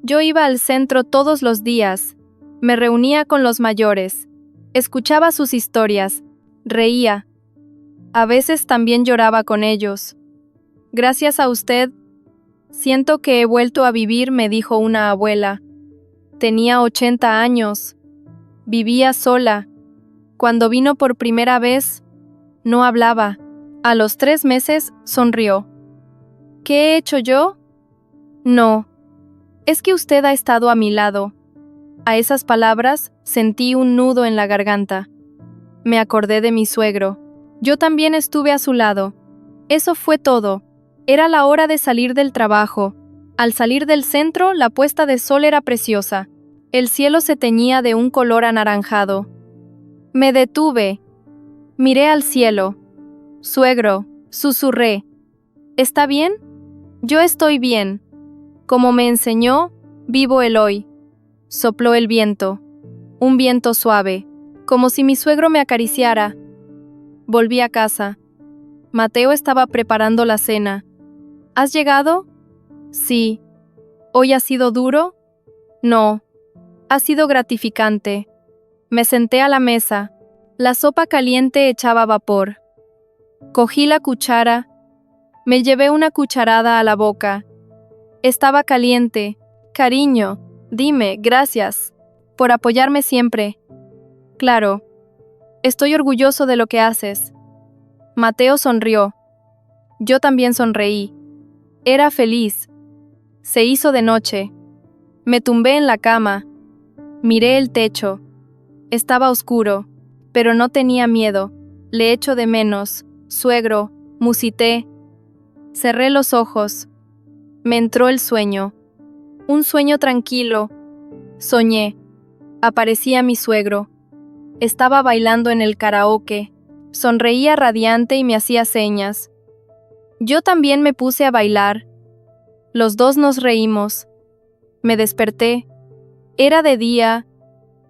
Yo iba al centro todos los días, me reunía con los mayores, escuchaba sus historias, reía. A veces también lloraba con ellos. Gracias a usted, siento que he vuelto a vivir, me dijo una abuela. Tenía 80 años. Vivía sola. Cuando vino por primera vez, no hablaba. A los 3 meses, sonrió. ¿Qué he hecho yo? No. Es que usted ha estado a mi lado. A esas palabras, sentí un nudo en la garganta. Me acordé de mi suegro. Yo también estuve a su lado. Eso fue todo. Era la hora de salir del trabajo. Al salir del centro, la puesta de sol era preciosa. El cielo se teñía de un color anaranjado. Me detuve. Miré al cielo. Suegro, susurré. ¿Está bien? Yo estoy bien. Como me enseñó, vivo el hoy. Sopló el viento. Un viento suave, como si mi suegro me acariciara. Volví a casa. Mateo estaba preparando la cena. ¿Has llegado? Sí. ¿Hoy ha sido duro? No. Ha sido gratificante. Me senté a la mesa. La sopa caliente echaba vapor. Cogí la cuchara. Me llevé una cucharada a la boca. Estaba caliente. Cariño, dime, gracias. Por apoyarme siempre. Claro. Estoy orgulloso de lo que haces. Mateo sonrió. Yo también sonreí. Era feliz. Se hizo de noche. Me tumbé en la cama. Miré el techo. Estaba oscuro, pero no tenía miedo. Le echo de menos, suegro, musité. Cerré los ojos. Me entró el sueño. Un sueño tranquilo. Soñé. Aparecía mi suegro. Estaba bailando en el karaoke. Sonreía radiante y me hacía señas. Yo también me puse a bailar. Los dos nos reímos. Me desperté. Era de día.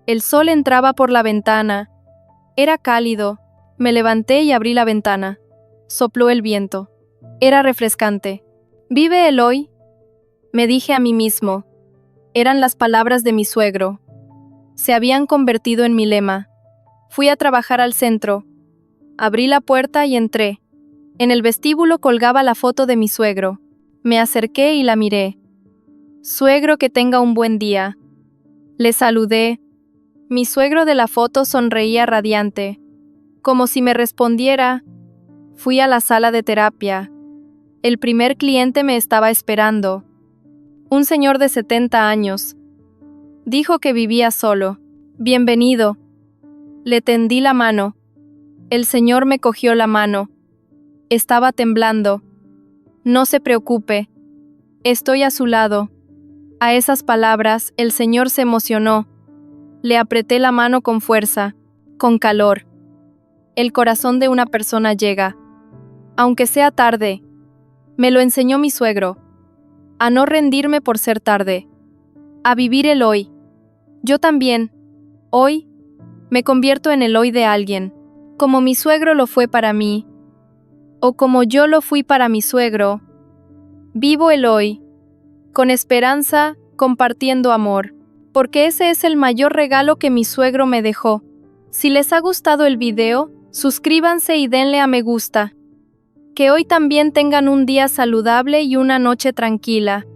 El sol entraba por la ventana. Era cálido. Me levanté y abrí la ventana. Sopló el viento. Era refrescante. ¿Vive el hoy? Me dije a mí mismo. Eran las palabras de mi suegro. Se habían convertido en mi lema. Fui a trabajar al centro. Abrí la puerta y entré. En el vestíbulo colgaba la foto de mi suegro. Me acerqué y la miré. Suegro, que tenga un buen día. Le saludé. Mi suegro de la foto sonreía radiante. Como si me respondiera. Fui a la sala de terapia. El primer cliente me estaba esperando. Un señor de 70 años. Dijo que vivía solo. Bienvenido. Le tendí la mano. El señor me cogió la mano. Estaba temblando. No se preocupe. Estoy a su lado. A esas palabras, el señor se emocionó. Le apreté la mano con fuerza, con calor. El corazón de una persona llega. Aunque sea tarde. Me lo enseñó mi suegro. A no rendirme por ser tarde. A vivir el hoy. Yo también. Hoy, me convierto en el hoy de alguien. Como mi suegro lo fue para mí. O como yo lo fui para mi suegro. Vivo el hoy. Con esperanza, compartiendo amor. Porque ese es el mayor regalo que mi suegro me dejó. Si les ha gustado el video, suscríbanse y denle a me gusta. Que hoy también tengan un día saludable y una noche tranquila.